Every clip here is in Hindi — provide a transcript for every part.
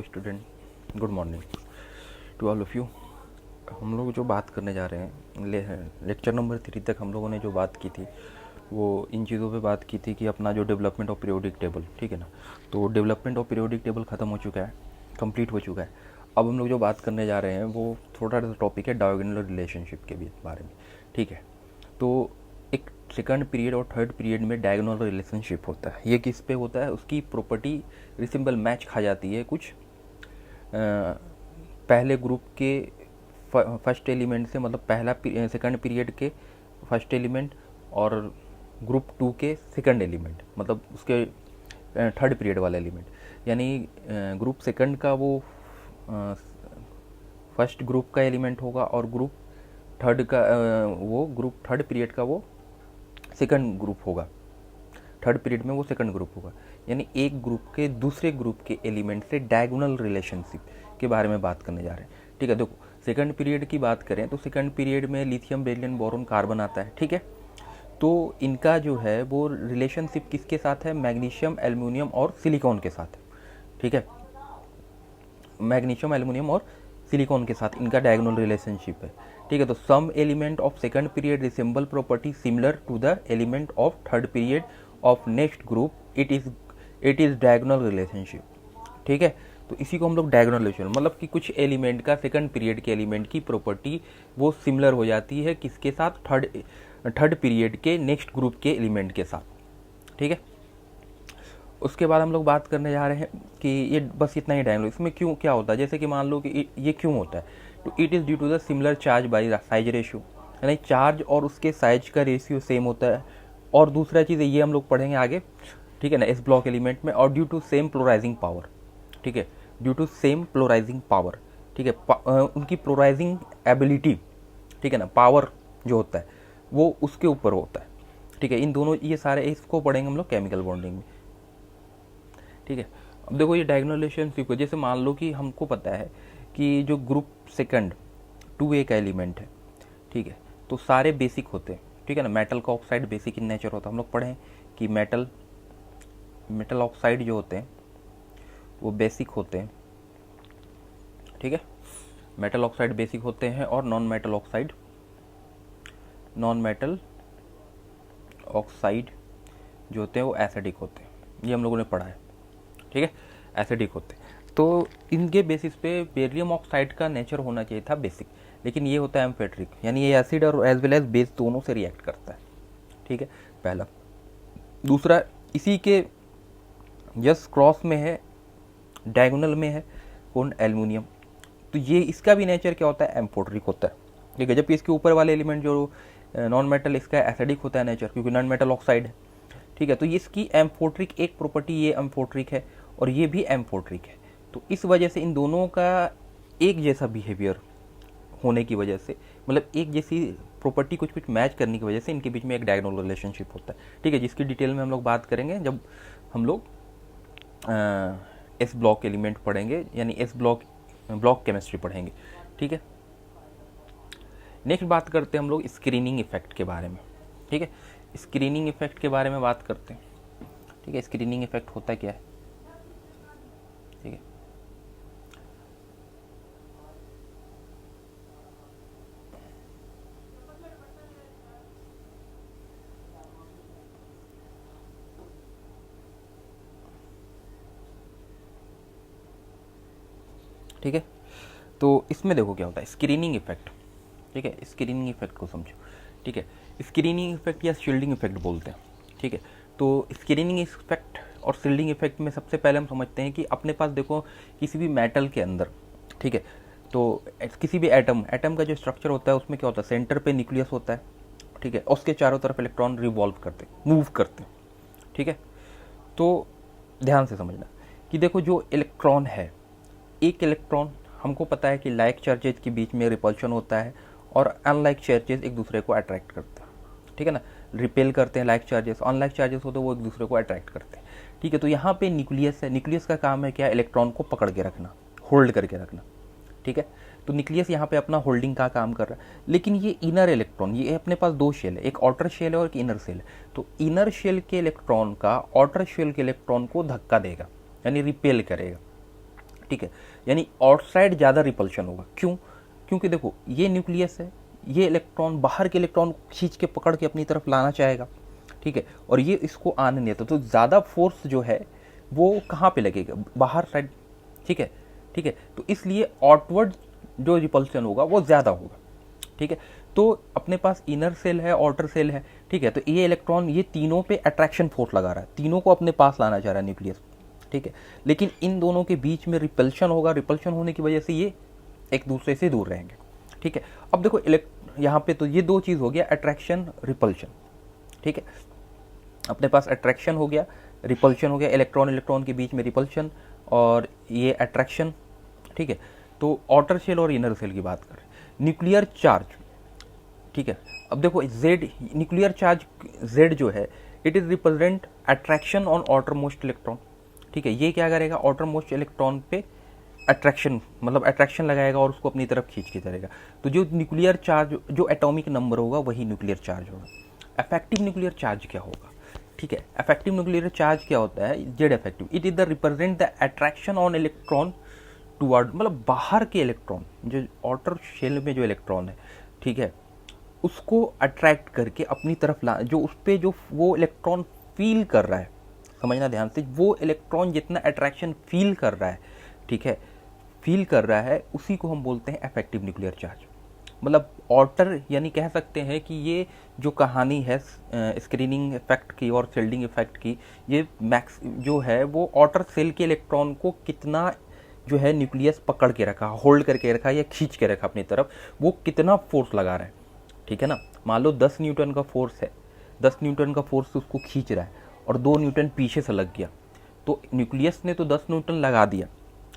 Student, good morning to all of you. हम लोग जो बात करने जा रहे हैं लेक्चर नंबर 3 तक हम लोगों ने जो बात की थी वो इन चीज़ों पे बात की थी कि अपना जो डेवलपमेंट ऑफ पीरियोडिक टेबल, ठीक है ना। तो डेवलपमेंट ऑफ पीरियोडिक टेबल ख़त्म हो चुका है, कंप्लीट हो चुका है। अब हम लोग जो बात करने जा रहे हैं वो थोड़ा सा टॉपिक है डायगोनल रिलेशनशिप के भी बारे में, ठीक है। तो एक सेकंड पीरियड और थर्ड पीरियड में डायगोनल रिलेशनशिप होता है। ये किस पे होता है? उसकी प्रॉपर्टी रिसिम्बल मैच खा जाती है कुछ पहले ग्रुप के फर्स्ट एलिमेंट से, मतलब पहला सेकंड पीरियड के फर्स्ट एलिमेंट और ग्रुप 2 के सेकंड एलिमेंट, मतलब उसके थर्ड पीरियड वाला एलिमेंट। यानी ग्रुप सेकंड का वो फर्स्ट ग्रुप का एलिमेंट होगा और ग्रुप थर्ड का वो ग्रुप थर्ड पीरियड का वो सेकंड ग्रुप होगा, थर्ड पीरियड में वो सेकंड ग्रुप होगा। यानी एक ग्रुप के दूसरे ग्रुप के एलिमेंट से डायगोनल रिलेशनशिप के बारे में बात करने जा रहे हैं, ठीक है। देखो, सेकंड पीरियड की बात करें तो सेकंड पीरियड में लिथियम, बेरिलियम, बोरोन, कार्बन आता है, ठीक है। तो इनका जो है वो रिलेशनशिप किसके साथ है? मैग्नीशियम, एल्युमिनियम और सिलिकॉन के साथ है, ठीक है। मैग्नीशियम, एल्युमिनियम और सिलिकॉन के साथ इनका डायगोनल रिलेशनशिप है, ठीक है। तो some element of second period resemble property similar to the element of third period of next group, it is diagonal relationship, ठीक है। तो इसी को हम लोग डायगोनल रिलेशन, मतलब कि कुछ एलिमेंट का सेकंड पीरियड के एलिमेंट की प्रॉपर्टी वो सिमिलर हो जाती है किसके साथ? थर्ड पीरियड के नेक्स्ट ग्रुप के एलिमेंट के साथ, ठीक है। उसके बाद हम लोग बात करने जा रहे हैं कि ये बस इतना ही डायगोनल, इसमें क्यों क्या होता है? जैसे कि मान लो कि ये क्यों होता है, तो it is due to the similar charge by size ratio, यानी चार्ज और उसके साइज का रेशियो सेम होता है। और दूसरा चीज़ ये हम लोग पढ़ेंगे आगे, ठीक है ना, इस ब्लॉक एलिमेंट में। और due to same polarising power, ठीक है, due to same polarising power, ठीक है, उनकी पोलराइजिंग एबिलिटी, ठीक है ना, पावर जो होता है वो उसके ऊपर होता है, ठीक है। इन दोनों ये सारे इसको पढ़ेंगे हम लोग केमिकल बॉन्डिंग में, ठीक है। अब देखो ये डायगोनल रिलेशनशिप, जैसे मान लो कि हमको पता है कि जो ग्रुप सेकंड 2A का एलिमेंट है, ठीक है, तो सारे बेसिक होते हैं, ठीक है ना। मेटल का ऑक्साइड बेसिक इन नेचर होता है। हम लोग पढ़े हैं कि मेटल ऑक्साइड जो होते हैं वो बेसिक होते हैं, ठीक है। मेटल ऑक्साइड बेसिक होते हैं और नॉन मेटल ऑक्साइड जो होते हैं वो एसिडिक होते हैं। ये हम लोगों ने पढ़ा है, ठीक है, एसिडिक होते हैं। तो इनके बेसिस पे बेरिलियम ऑक्साइड का नेचर होना चाहिए था बेसिक, लेकिन ये होता है एम्फेट्रिक, यानी ये एसिड और एज वेल एज बेस दोनों से रिएक्ट करता है, ठीक है, पहला। दूसरा, इसी के जस्ट क्रॉस में है, डायगोनल में है कौन? एल्युमिनियम। तो ये इसका भी नेचर क्या होता है? एम्फोट्रिक होता है, ठीक है। जबकि इसके ऊपर वाले एलिमेंट जो नॉन मेटल, इसका एसिडिक होता है नेचर, क्योंकि नॉन मेटल ऑक्साइड है, ठीक है। तो इसकी एम्फोट्रिक एक प्रॉपर्टी, ये एम्फोट्रिक है और ये भी एम्फोट्रिक है। तो इस वजह से इन दोनों का एक जैसा बिहेवियर होने की वजह से, मतलब एक जैसी प्रॉपर्टी कुछ कुछ मैच करने की वजह से इनके बीच में एक डायगोनल रिलेशनशिप होता है, ठीक है, जिसकी डिटेल में हम लोग बात करेंगे जब हम लोग एस ब्लॉक एलिमेंट पढ़ेंगे, यानी एस ब्लॉक केमिस्ट्री पढ़ेंगे, ठीक है। नेक्स्ट बात करते हैं हम लोग स्क्रीनिंग इफेक्ट के बारे में, ठीक है। स्क्रीनिंग इफेक्ट के बारे में बात करते हैं, ठीक है। स्क्रीनिंग इफेक्ट होता क्या है, ठीक है। ठीक है, तो इसमें देखो क्या होता है स्क्रीनिंग इफेक्ट, ठीक है। स्क्रीनिंग इफेक्ट को समझो, ठीक है। स्क्रीनिंग इफेक्ट या शील्डिंग इफेक्ट बोलते हैं, ठीक है। तो स्क्रीनिंग इफेक्ट और शील्डिंग इफेक्ट में सबसे पहले हम समझते हैं कि अपने पास देखो किसी भी मेटल के अंदर, ठीक है, तो किसी भी एटम का जो स्ट्रक्चर होता है उसमें क्या होता है? सेंटर पे न्यूक्लियस होता है, ठीक है, उसके चारों तरफ इलेक्ट्रॉन रिवॉल्व करते, मूव करते, ठीक है। तो ध्यान से समझना कि देखो जो इलेक्ट्रॉन है, एक इलेक्ट्रॉन हमको पता है कि लाइक चार्जेज के बीच में रिपल्शन होता है और अनलाइक चार्जेस एक दूसरे को अट्रैक्ट करते हैं, ठीक है ना, रिपेल करते हैं लाइक चार्जेस, अनलाइक चार्जेस हो तो वो एक दूसरे को अट्रैक्ट करते हैं, ठीक है। तो यहाँ पे न्यूक्लियस है, न्यूक्लियस का काम है क्या? इलेक्ट्रॉन को पकड़ के रखना, होल्ड करके रखना, ठीक है। तो न्यूक्लियस यहाँ पे अपना होल्डिंग का काम कर रहा है। लेकिन ये इनर इलेक्ट्रॉन, ये अपने पास दो शेल है, एक आउटर शेल है और एक इनर शेल है। तो इनर शेल के इलेक्ट्रॉन का आउटर शेल के इलेक्ट्रॉन को धक्का देगा, यानी रिपेल करेगा, ठीक है, यानी आउटसाइड ज़्यादा रिपल्शन होगा। क्यों? क्योंकि देखो ये न्यूक्लियस है, ये इलेक्ट्रॉन बाहर के इलेक्ट्रॉन खींच के पकड़ के अपनी तरफ लाना चाहेगा, ठीक है, और ये इसको आने नहीं देता, तो ज़्यादा फोर्स जो है वो कहाँ पे लगेगा? बाहर साइड, ठीक है, ठीक है, तो इसलिए आउटवर्ड जो रिपल्शन होगा वो ज़्यादा होगा, ठीक है। तो अपने पास इनर सेल है, आउटर सेल है, ठीक है, तो ये इलेक्ट्रॉन ये तीनों पे अट्रैक्शन फोर्स लगा रहा है, तीनों को अपने पास लाना चाह रहा है न्यूक्लियस, ठीक है, लेकिन इन दोनों के बीच में रिपल्शन होगा, रिपल्शन होने की वजह से ये एक दूसरे से दूर रहेंगे, ठीक है। अब देखो यहाँ पे तो ये दो चीज़ हो गया, अट्रैक्शन रिपल्शन, ठीक है, अपने पास अट्रैक्शन हो गया, रिपल्शन हो गया, इलेक्ट्रॉन इलेक्ट्रॉन के बीच में रिपल्शन और ये अट्रैक्शन, ठीक है। तो आउटर सेल और इनर सेल की बात करें, न्यूक्लियर चार्ज, ठीक है, अब देखो जेड, न्यूक्लियर चार्ज जेड जो है it is represent attraction on outer most electron, ठीक है, ये क्या करेगा? आउटर मोस्ट इलेक्ट्रॉन पे अट्रैक्शन, मतलब अट्रैक्शन लगाएगा और उसको अपनी तरफ खींच के चलेगा। तो जो न्यूक्लियर चार्ज, जो एटॉमिक नंबर होगा वही न्यूक्लियर चार्ज होगा। इफेक्टिव न्यूक्लियर चार्ज क्या होगा? ठीक है, इफेक्टिव न्यूक्लियर चार्ज क्या होता है? Z effective, it is the represent the attraction on electron toward, मतलब बाहर के इलेक्ट्रॉन, जो आउटर शेल में जो इलेक्ट्रॉन है, ठीक है, उसको अट्रैक्ट करके अपनी तरफ ला, जो उस पर जो वो इलेक्ट्रॉन फील कर रहा है, समझना ध्यान से, वो इलेक्ट्रॉन जितना अट्रैक्शन फील कर रहा है, ठीक है, फील कर रहा है, उसी को हम बोलते हैं इफेक्टिव न्यूक्लियर चार्ज। मतलब आउटर, यानी कह सकते हैं कि ये जो कहानी है स्क्रीनिंग इफेक्ट की और शिल्डिंग इफेक्ट की, ये मैक्स जो है वो आउटर सेल के इलेक्ट्रॉन को कितना जो है न्यूक्लियस पकड़ के रखा, होल्ड करके रखा या खींच के रखा अपनी तरफ, वो कितना फोर्स लगा रहा है, ठीक है ना। मान लो 10 न्यूटन का फोर्स है, 10 न्यूटन का फोर्स उसको खींच रहा है और 2 न्यूटन पीछे से लग गया, तो न्यूक्लियस ने तो 10 न्यूटन लगा दिया,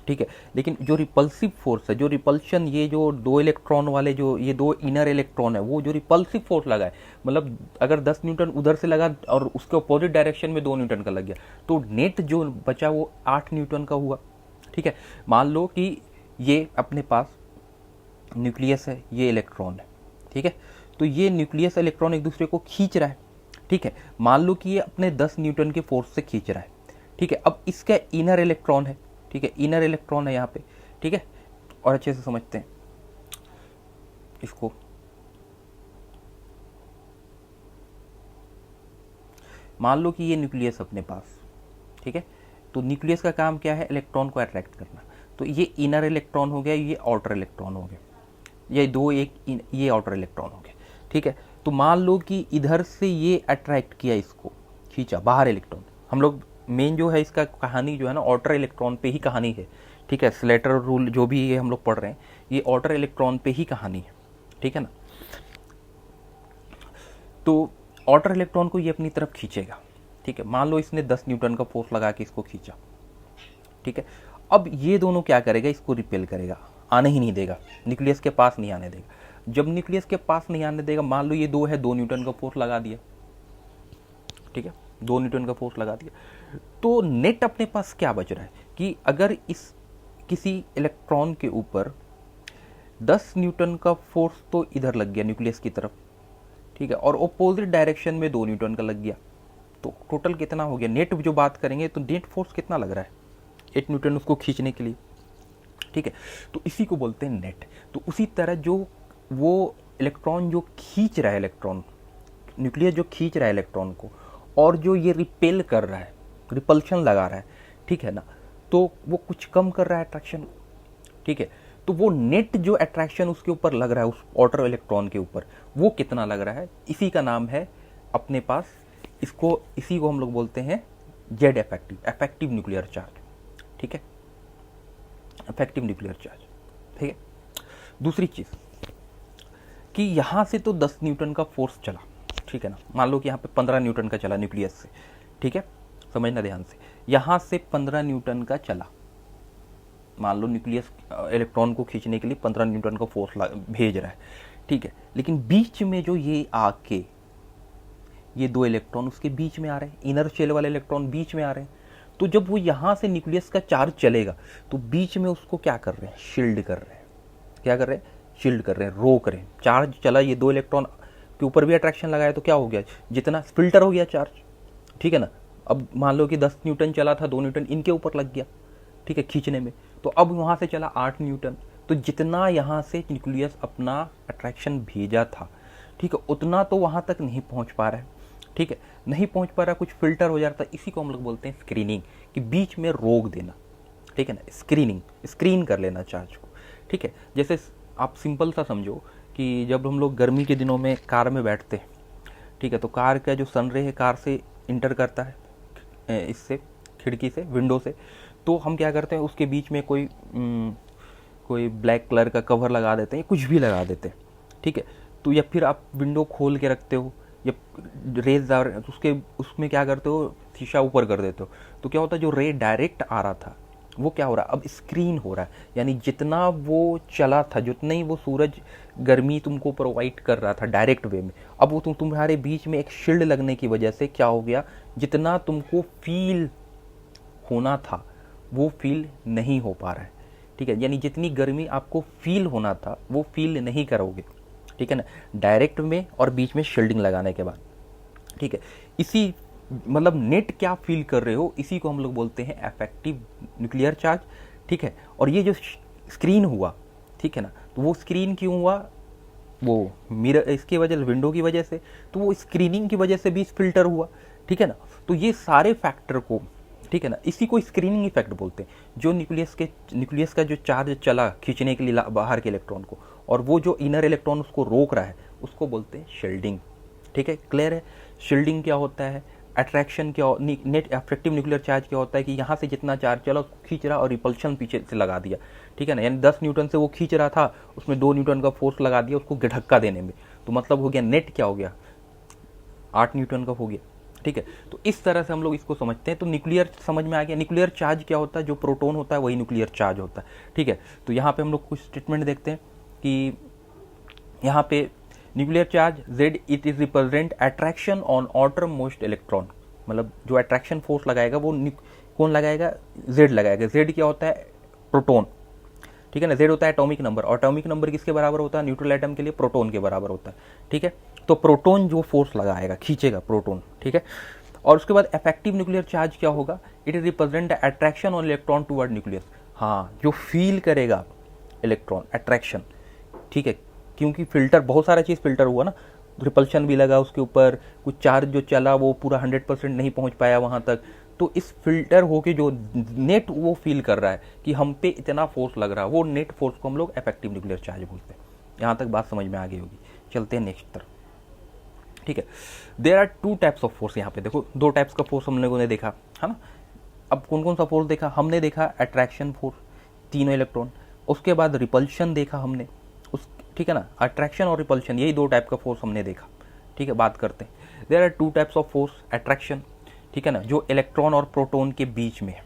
ठीक है, लेकिन जो रिपल्सिव फोर्स है, जो रिपल्शन, ये जो दो इलेक्ट्रॉन वाले, जो ये दो इनर इलेक्ट्रॉन है, वो जो रिपल्सिव फोर्स लगा है, मतलब अगर 10 न्यूटन उधर से लगा और उसके अपोजिट डायरेक्शन में 2 न्यूटन का लग गया, तो नेट जो बचा वो 8 न्यूटन का हुआ, ठीक है। मान लो कि ये अपने पास न्यूक्लियस है, ये इलेक्ट्रॉन है, ठीक है, तो ये न्यूक्लियस इलेक्ट्रॉन एक दूसरे को खींच रहा है, ठीक है, मान लो कि ये अपने 10 न्यूटन के फोर्स से खींच रहा है, ठीक है। अब इसका इनर इलेक्ट्रॉन है, ठीक है, इनर इलेक्ट्रॉन है यहाँ पे, ठीक है, और अच्छे से समझते हैं इसको। मान लो कि ये न्यूक्लियस अपने पास, ठीक है, तो न्यूक्लियस का काम क्या है? इलेक्ट्रॉन को अट्रैक्ट करना, तो ये इनर इलेक्ट्रॉन हो गया, ये आउटर इलेक्ट्रॉन हो गया, ये दो, ये आउटर इलेक्ट्रॉन हो गया, ठीक है। तो मान लो कि इधर से ये अट्रैक्ट किया, इसको खींचा बाहर इलेक्ट्रॉन, हम लोग मेन जो है इसका कहानी जो है ना आउटर इलेक्ट्रॉन पे ही कहानी है, ठीक है, स्लेटर रूल जो भी ये हम लोग पढ़ रहे हैं, ये आउटर इलेक्ट्रॉन पे ही कहानी है, ठीक है ना। तो आउटर इलेक्ट्रॉन को ये अपनी तरफ खींचेगा, ठीक है, मान लो इसने 10 न्यूटन का फोर्स लगा के इसको खींचा, ठीक है। अब ये दोनों क्या करेगा? इसको रिपेल करेगा, आने ही नहीं देगा, न्यूक्लियस के पास नहीं आने देगा। जब न्यूक्लियस के पास नहीं आने देगा, मान लो ये 2 है, 2 न्यूटन का फोर्स लगा दिया, ठीक है, 2 न्यूटन का फोर्स लगा दिया, तो नेट अपने पास क्या बच रहा है कि अगर इस किसी इलेक्ट्रॉन के ऊपर 10 न्यूटन का फोर्स तो इधर लग गया न्यूक्लियस की तरफ, ठीक है, और अपोजिट डायरेक्शन में 2 न्यूटन का लग गया, तो टोटल कितना हो गया? नेट जो बात करेंगे तो नेट फोर्स कितना लग रहा है? 8 न्यूटन उसको खींचने के लिए, ठीक है, तो इसी को बोलते हैं नेट। तो उसी तरह जो वो इलेक्ट्रॉन जो खींच रहा है, इलेक्ट्रॉन न्यूक्लियस जो खींच रहा है इलेक्ट्रॉन को, और जो ये रिपेल कर रहा है, रिपल्शन लगा रहा है, ठीक है ना, तो वो कुछ कम कर रहा है अट्रैक्शन, ठीक है, तो वो नेट जो अट्रैक्शन उसके ऊपर लग रहा है, उस आउटर इलेक्ट्रॉन के ऊपर, वो कितना लग रहा है, इसी का नाम है अपने पास, इसको, इसी को हम लोग बोलते हैं Z effective, effective nuclear charge, ठीक है, इफेक्टिव न्यूक्लियर चार्ज, ठीक है। दूसरी चीज कि यहां से तो 10 न्यूटन का फोर्स चला, ठीक है ना, मान लो कि यहाँ पे 15 न्यूटन का चला न्यूक्लियस से, ठीक है, समझना ध्यान से, यहां से 15 न्यूटन का चला, मान लो न्यूक्लियस इलेक्ट्रॉन को खींचने के लिए 15 न्यूटन का फोर्स भेज रहा है, ठीक है, लेकिन बीच में जो ये आके, ये 2 इलेक्ट्रॉन उसके बीच में आ रहे हैं, इनर शेल वाले इलेक्ट्रॉन बीच में आ रहे हैं, तो जब वो यहां से न्यूक्लियस का चार्ज चलेगा, तो बीच में उसको क्या कर रहे हैं? शील्ड कर रहे हैं। क्या कर रहे हैं? शील्ड कर रहे हैं, रोक रहे हैं। चार्ज चला, ये 2 इलेक्ट्रॉन के ऊपर भी अट्रैक्शन लगाया, तो क्या हो गया? जितना फिल्टर हो गया चार्ज, ठीक है ना। अब मान लो कि 10 न्यूटन चला था, 2 न्यूटन इनके ऊपर लग गया, ठीक है, खींचने में। तो अब वहाँ से चला 8 न्यूटन। तो जितना यहाँ से न्यूक्लियस अपना अट्रैक्शन भेजा था, ठीक है, उतना तो वहाँ तक नहीं पहुँच पा रहा है, ठीक है, नहीं पहुँच पा रहा, कुछ फिल्टर हो जाता है। इसी को हम लोग बोलते हैं स्क्रीनिंग, कि बीच में रोक देना, ठीक है ना, स्क्रीनिंग, स्क्रीन कर लेना चार्ज को, ठीक है। जैसे आप सिंपल सा समझो कि जब हम लोग गर्मी के दिनों में कार में बैठते हैं, ठीक है, तो कार का जो सन रे है कार से इंटर करता है, इससे खिड़की से, विंडो से, तो हम क्या करते हैं, उसके बीच में कोई ब्लैक कलर का कवर लगा देते हैं, कुछ भी लगा देते हैं, ठीक है। तो या फिर आप विंडो खोल के रखते हो, या रेज उसमें क्या करते हो, शीशा ऊपर कर देते हो। तो क्या होता है, जो रे डायरेक्ट आ रहा था वो क्या हो रहा है, अब स्क्रीन हो रहा है। यानी जितना वो चला था, जितना ही वो सूरज गर्मी तुमको प्रोवाइड कर रहा था डायरेक्ट वे में, अब वो तुम्हारे बीच में एक शील्ड लगने की वजह से क्या हो गया, जितना तुमको फील होना था वो फील नहीं हो पा रहा है, ठीक है। यानी जितनी गर्मी आपको फील होना था वो फील नहीं करोगे, ठीक है ना, डायरेक्ट में और बीच में शील्डिंग लगाने के बाद, ठीक है। इसी मतलब नेट क्या फील कर रहे हो, इसी को हम लोग बोलते हैं इफेक्टिव न्यूक्लियर चार्ज, ठीक है। और ये जो स्क्रीन हुआ, ठीक है ना, तो वो स्क्रीन क्यों हुआ, वो मिरर इसकी वजह से, विंडो की वजह से, तो वो स्क्रीनिंग की वजह से भी फिल्टर हुआ, ठीक है ना। तो ये सारे फैक्टर को, ठीक है ना, इसी को स्क्रीनिंग इफेक्ट बोलते हैं। जो न्यूक्लियस का जो चार्ज चला खींचने के लिए बाहर के इलेक्ट्रॉन को, और वो जो इनर इलेक्ट्रॉन उसको रोक रहा है, उसको बोलते हैं शील्डिंग, ठीक है। क्लियर है। शील्डिंग क्या होता है, अट्रैक्शन क्या, नेट इफेक्टिव न्यूक्लियर चार्ज क्या होता है कि यहाँ से जितना चार्ज चला उसको खींच रहा और रिपल्शन पीछे से लगा दिया, ठीक है ना। यानी 10 न्यूटन से वो खींच रहा था, उसमें 2 न्यूटन का फोर्स लगा दिया उसको धक्का देने में, तो मतलब हो गया नेट क्या हो गया, 8 न्यूटन का हो गया, ठीक है। तो इस तरह से हम लोग इसको समझते हैं। तो न्यूक्लियर समझ में आ गया। न्यूक्लियर चार्ज क्या होता है, जो प्रोटॉन होता है वही न्यूक्लियर चार्ज होता है, ठीक है। तो यहाँ पे हम लोग कुछ स्टेटमेंट देखते हैं कि यहाँ पे nuclear charge Z, it is represent attraction on outer most electron, मतलब जो अट्रैक्शन फोर्स लगाएगा वो कौन लगाएगा, Z लगाएगा। Z क्या होता है, प्रोटॉन, ठीक है ना। Z होता है एटॉमिक नंबर, और एटॉमिक नंबर किसके बराबर होता है, न्यूट्रल एटम के लिए प्रोटॉन के बराबर होता है, ठीक है। तो प्रोटॉन जो फोर्स लगाएगा, खींचेगा प्रोटॉन, ठीक है। और उसके बाद इफेक्टिव न्यूक्लियर चार्ज क्या होगा, it is represent attraction on electron toward nucleus, हाँ, जो फील करेगा इलेक्ट्रॉन अट्रैक्शन, ठीक है, क्योंकि फिल्टर, बहुत सारा चीज़ फिल्टर हुआ ना, रिपल्शन भी लगा उसके ऊपर, कुछ चार्ज जो चला वो पूरा 100% नहीं पहुंच पाया वहां तक, तो इस फिल्टर होके जो नेट वो फील कर रहा है कि हम पे इतना फोर्स लग रहा है, वो नेट फोर्स को हम लोग इफेक्टिव न्यूक्लियर चार्ज बोलते हैं। यहाँ तक बात समझ में आ गई होगी। चलते हैं नेक्स्ट तरफ, ठीक है। There are 2 types of force. यहाँ पे देखो 2 टाइप्स का फोर्स हम लोगों ने देखा है ना। अब कौन कौन सा फोर्स देखा हमने, देखा अट्रैक्शन फोर्स, तीनों इलेक्ट्रॉन, उसके बाद रिपल्शन देखा हमने, उस, ठीक है ना, अट्रैक्शन और रिपल्शन, यही 2 टाइप का फोर्स हमने देखा, ठीक है। बात करते हैं, there are 2 types of force, attraction, ठीक है ना, जो इलेक्ट्रॉन और प्रोटॉन के बीच में है,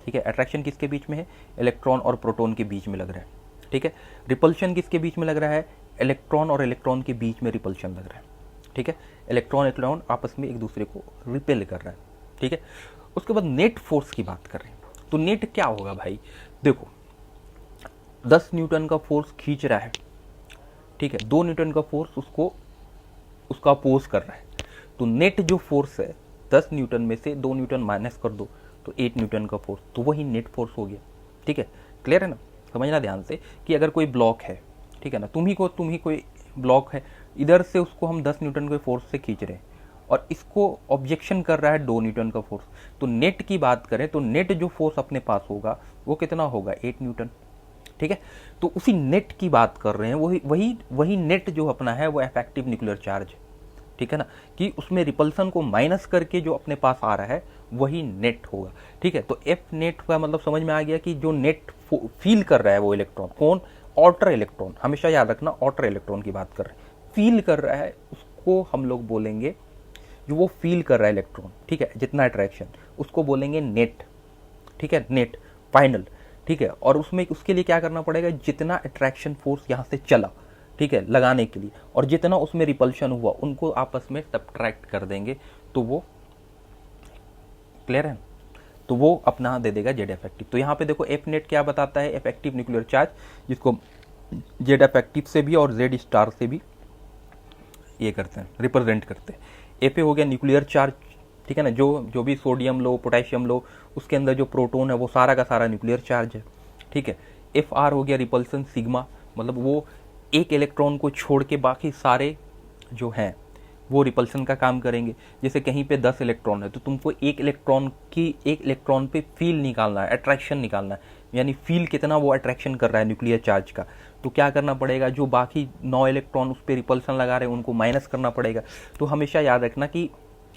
ठीक है। अट्रैक्शन किसके बीच में है, इलेक्ट्रॉन और प्रोटॉन के बीच में लग रहा है, ठीक है। रिपल्शन किसके बीच में लग रहा है, इलेक्ट्रॉन और इलेक्ट्रॉन के बीच में रिपल्शन लग रहा है, ठीक है। इलेक्ट्रॉन आपस में एक दूसरे को रिपेल कर रहा है, ठीक है। उसके बाद नेट फोर्स की बात कर रहे हैं, तो नेट क्या होगा भाई, देखो 10 न्यूटन का फोर्स खींच रहा है, ठीक है, 2 न्यूटन का फोर्स उसका अपोज कर रहा है, तो नेट जो फोर्स है 10 न्यूटन में से 2 न्यूटन माइनस कर दो तो 8 न्यूटन का फोर्स, तो वही नेट फोर्स हो गया, ठीक है। क्लियर है ना। समझना ध्यान से कि अगर कोई ब्लॉक है, ठीक है ना, तुम ही कोई ब्लॉक है, इधर से उसको हम 10 न्यूटन के फोर्स से खींच रहे हैं और इसको ऑब्जेक्शन कर रहा है 2 न्यूटन का फोर्स, तो नेट की बात करें तो नेट जो फोर्स अपने पास होगा वो कितना होगा, 8 न्यूटन, ठीक है। तो उसी नेट की बात कर रहे हैं, वही नेट जो अपना है वो इफेक्टिव न्यूक्लियर चार्ज, ठीक है ना, कि उसमें रिपल्सन को माइनस करके जो अपने पास आ रहा है वही नेट होगा, ठीक है। तो एफ नेट का मतलब समझ में आ गया कि जो नेट फील कर रहा है वो इलेक्ट्रॉन, कौन, आउटर इलेक्ट्रॉन, हमेशा याद रखना आउटर इलेक्ट्रॉन की बात कर रहे हैं, फील कर रहा है उसको हम लोग बोलेंगे, जो वो फील कर रहा है इलेक्ट्रॉन, ठीक है, जितना अट्रैक्शन, उसको बोलेंगे नेट, ठीक है, नेट फाइनल, ठीक है। और उसमें उसके लिए क्या करना पड़ेगा, जितना अट्रैक्शन फोर्स यहाँ से चला, ठीक है, लगाने के लिए, और जितना उसमें रिपल्शन हुआ उनको आपस में सब्ट्रैक्ट कर देंगे, तो वो क्लियर है, तो वो अपना दे देगा जेड इफेक्टिव। तो यहाँ पे देखो एफ नेट क्या बताता है, इफेक्टिव न्यूक्लियर चार्ज, जिसको जेड इफेक्टिव से भी और जेड स्टार से भी ये करते हैं, रिप्रेजेंट करते हैं। एफ हो गया न्यूक्लियर चार्ज, ठीक है ना, जो जो भी सोडियम लो, पोटेशियम लो, उसके अंदर जो प्रोटॉन है वो सारा का सारा न्यूक्लियर चार्ज है। ठीक है, एफ आर हो गया रिपल्सन सिग्मा, मतलब वो एक इलेक्ट्रॉन को छोड़ के बाकी सारे जो हैं वो रिपल्सन का काम करेंगे। जैसे कहीं पे 10 इलेक्ट्रॉन है तो तुमको एक इलेक्ट्रॉन पे फील निकालना है, अट्रैक्शन निकालना है, यानी फील कितना वो अट्रैक्शन कर रहा है न्यूक्लियर चार्ज का। तो क्या करना पड़ेगा, जो बाकी 9 इलेक्ट्रॉन उस पर रिपल्सन लगा रहे हैं उनको माइनस करना पड़ेगा। तो हमेशा याद रखना कि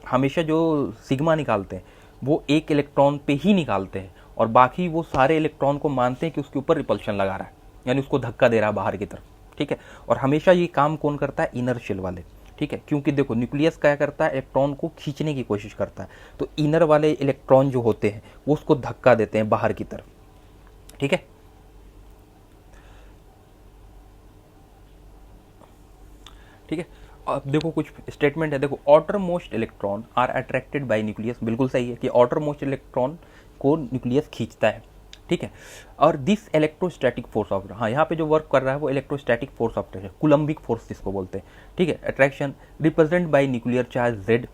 हमेशा जो सिग्मा निकालते हैं वो एक इलेक्ट्रॉन पे ही निकालते हैं, और बाकी वो सारे इलेक्ट्रॉन को मानते हैं कि उसके ऊपर रिपल्शन लगा रहा है, यानी उसको धक्का दे रहा है बाहर की तरफ। ठीक है, और हमेशा ये काम कौन करता है, इनर शेल वाले। ठीक है, क्योंकि देखो न्यूक्लियस क्या करता है, इलेक्ट्रॉन को खींचने की कोशिश करता है, तो इनर वाले इलेक्ट्रॉन जो होते हैं वो उसको धक्का देते हैं बाहर की तरफ। ठीक है, ठीक है। अब देखो कुछ स्टेटमेंट है, देखो outer most electron are attracted by nucleus, बिल्कुल सही है कि आउटर मोस्ट इलेक्ट्रॉन को न्यूक्लियस खींचता है। ठीक है, और दिस इलेक्ट्रोस्टैटिक फोर्स ऑफ, हाँ यहाँ पे जो वर्क कर रहा है वो electrostatic force of attraction, coulombic force जिसको बोलते हैं। ठीक है, attraction represent by nuclear charge Z.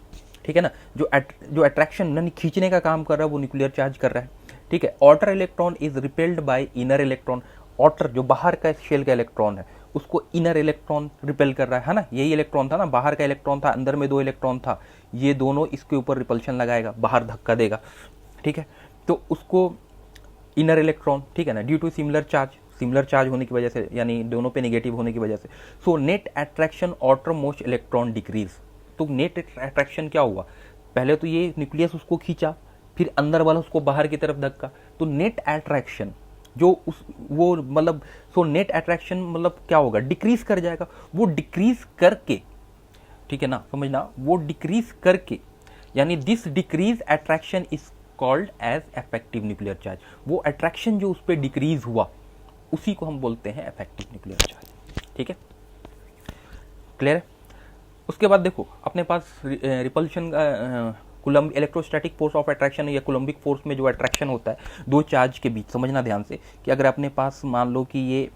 ठीक है ना, जो अट्रैक्शन यानी खींचने का काम कर रहा है वो न्यूक्लियर चार्ज कर रहा है। ठीक है, outer electron is repelled by inner electron, outer जो बाहर का शेल का इलेक्ट्रॉन है उसको इनर इलेक्ट्रॉन रिपेल कर रहा है ना, यही इलेक्ट्रॉन था ना, बाहर का इलेक्ट्रॉन था, अंदर में 2 इलेक्ट्रॉन था, ये दोनों इसके ऊपर रिपल्शन लगाएगा, बाहर धक्का देगा। ठीक है, तो उसको इनर इलेक्ट्रॉन, ठीक है ना, ड्यू टू सिमिलर चार्ज होने की वजह से, यानी दोनों पे नेगेटिव होने की वजह से, so net attraction outer most electron decrease. तो नेट अट्रैक्शन क्या हुआ, पहले तो ये न्यूक्लियस उसको खींचा, फिर अंदर वाला उसको बाहर की तरफ धक्का, तो नेट अट्रैक्शन जो उस वो मतलब, सो नेट अट्रैक्शन मतलब क्या होगा, डिक्रीज कर जाएगा, वो डिक्रीज करके, ठीक है ना, समझना, वो डिक्रीज करके, यानी this decrease attraction is called as effective nuclear charge. वो अट्रैक्शन जो उस पर डिक्रीज हुआ उसी को हम बोलते हैं इफेक्टिव न्यूक्लियर चार्ज। ठीक है, क्लियर है। उसके बाद देखो अपने पास repulsion coulomb electrostatic force of attraction या कुलम्बिक फोर्स में जो अट्रैक्शन होता है 2 चार्ज के बीच, समझना ध्यान से कि अगर अपने पास मान लो कि ये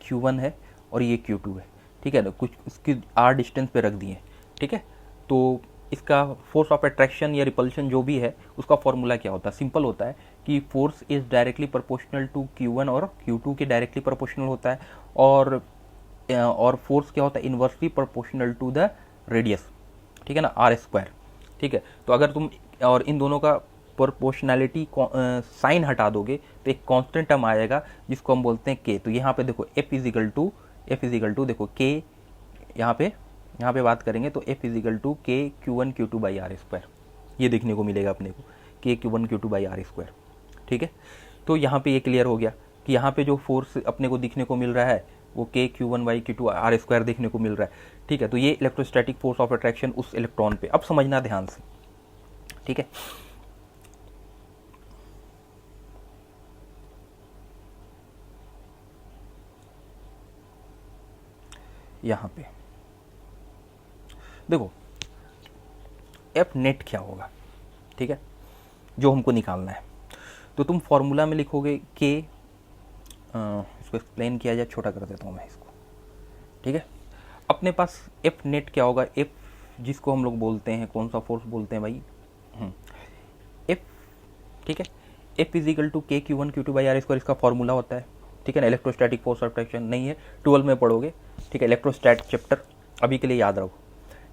Q1 है और ये Q2 है, ठीक है ना, कुछ इसकी R डिस्टेंस पे रख दिए, ठीक है, तो इसका फोर्स ऑफ अट्रैक्शन या रिपल्शन जो भी है उसका फॉर्मूला क्या होता है, सिंपल होता है कि force is directly proportional to Q1 और Q2 के डायरेक्टली प्रोपोर्शनल होता है, और फोर्स क्या होता है, inversely proportional to the radius, ठीक है ना, R²। ठीक है, तो अगर तुम और इन दोनों का प्रोपोर्शनैलिटी साइन हटा दोगे तो एक कांस्टेंट टर्म आएगा जिसको हम बोलते हैं के। तो यहाँ पे देखो F इजिकल टू देखो के, यहाँ पे बात करेंगे तो F इजिकल टू के Q1 Q2 बाई R², ये देखने को मिलेगा अपने को, के Q1 Q2 बाई R²। ठीक है, तो यहाँ पे ये क्लियर हो गया कि यहाँ पे जो फोर्स अपने को दिखने को मिल रहा है वो के Q1 बाई Q2 R² देखने को मिल रहा है। ठीक है, तो ये इलेक्ट्रोस्टैटिक फोर्स ऑफ अट्रैक्शन उस इलेक्ट्रॉन पे। अब समझना ध्यान से, ठीक है, यहाँ पे देखो एफ नेट क्या होगा, ठीक है, जो हमको निकालना है, तो तुम फॉर्मूला में लिखोगे के, इसको एक्सप्लेन किया जाए, छोटा कर देता हूँ मैं इसको। ठीक है, अपने पास एफ नेट क्या होगा, एफ जिसको हम लोग बोलते हैं, कौन सा फोर्स बोलते हैं भाई, एफ, ठीक है, एफ इजिकल टू के Q1 Q2 बाई R², इसका फॉर्मूला होता है, ठीक है ना, इलेक्ट्रोस्टैटिक फोर्स ऑफ अट्रैक्शन नहीं है, 12 में पढ़ोगे, ठीक है, इलेक्ट्रोस्टैट चैप्टर अभी के लिए याद रखो।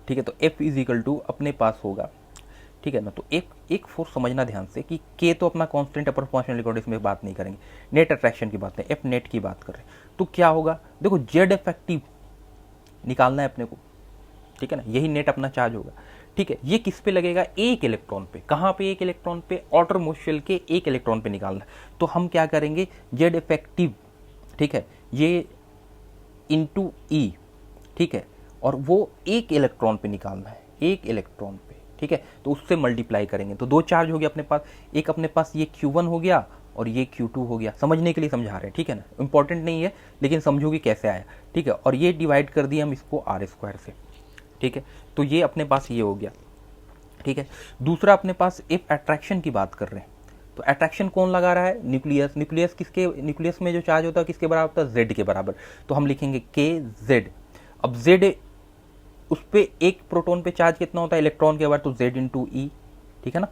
ठीक है, तो एफ इजिकल टू अपने पास होगा, ठीक है ना, तो एक फोर्स समझना ध्यान से कि के तो अपना कांस्टेंट है, प्रोपोर्शनल इसमें बात नहीं करेंगे, नेट अट्रैक्शन की बात है, एफ नेट की बात कर रहे हैं, तो क्या होगा, देखो जेड इफेक्टिव निकालना है अपने को, ठीक है ना, यही नेट अपना चार्ज होगा। ठीक है, ये किस पे लगेगा, एक इलेक्ट्रॉन पे, कहाँ पे, एक इलेक्ट्रॉन पे, आउटर मोस्ट शेल के एक इलेक्ट्रॉन पे निकालना है, तो हम क्या करेंगे, जेड इफेक्टिव, ठीक है, ये इंटू ई, ठीक है, और वो एक इलेक्ट्रॉन पे निकालना है, एक इलेक्ट्रॉन पे, ठीक है, तो उससे मल्टीप्लाई करेंगे तो 2 चार्ज हो गया अपने पास, एक अपने पास ये Q1 हो गया और ये Q2 हो गया, समझने के लिए समझा रहे हैं, ठीक है ना, इंपॉर्टेंट नहीं है लेकिन समझोगे कैसे आया। ठीक है, और ये डिवाइड कर दिया हम इसको R² से। ठीक है, तो ये अपने पास ये हो गया। ठीक है, दूसरा अपने पास एक अट्रैक्शन की बात कर रहे हैं, तो अट्रैक्शन कौन लगा रहा है, न्यूक्लियस किसके, न्यूक्लियस में जो चार्ज होता है किसके बराबर होता है, जेड के बराबर, तो हम लिखेंगे के जेड। अब जेड उस पर एक प्रोटॉन पे चार्ज कितना होता है इलेक्ट्रॉन के बराबर, तो जेड इंटू ई, ठीक है ना।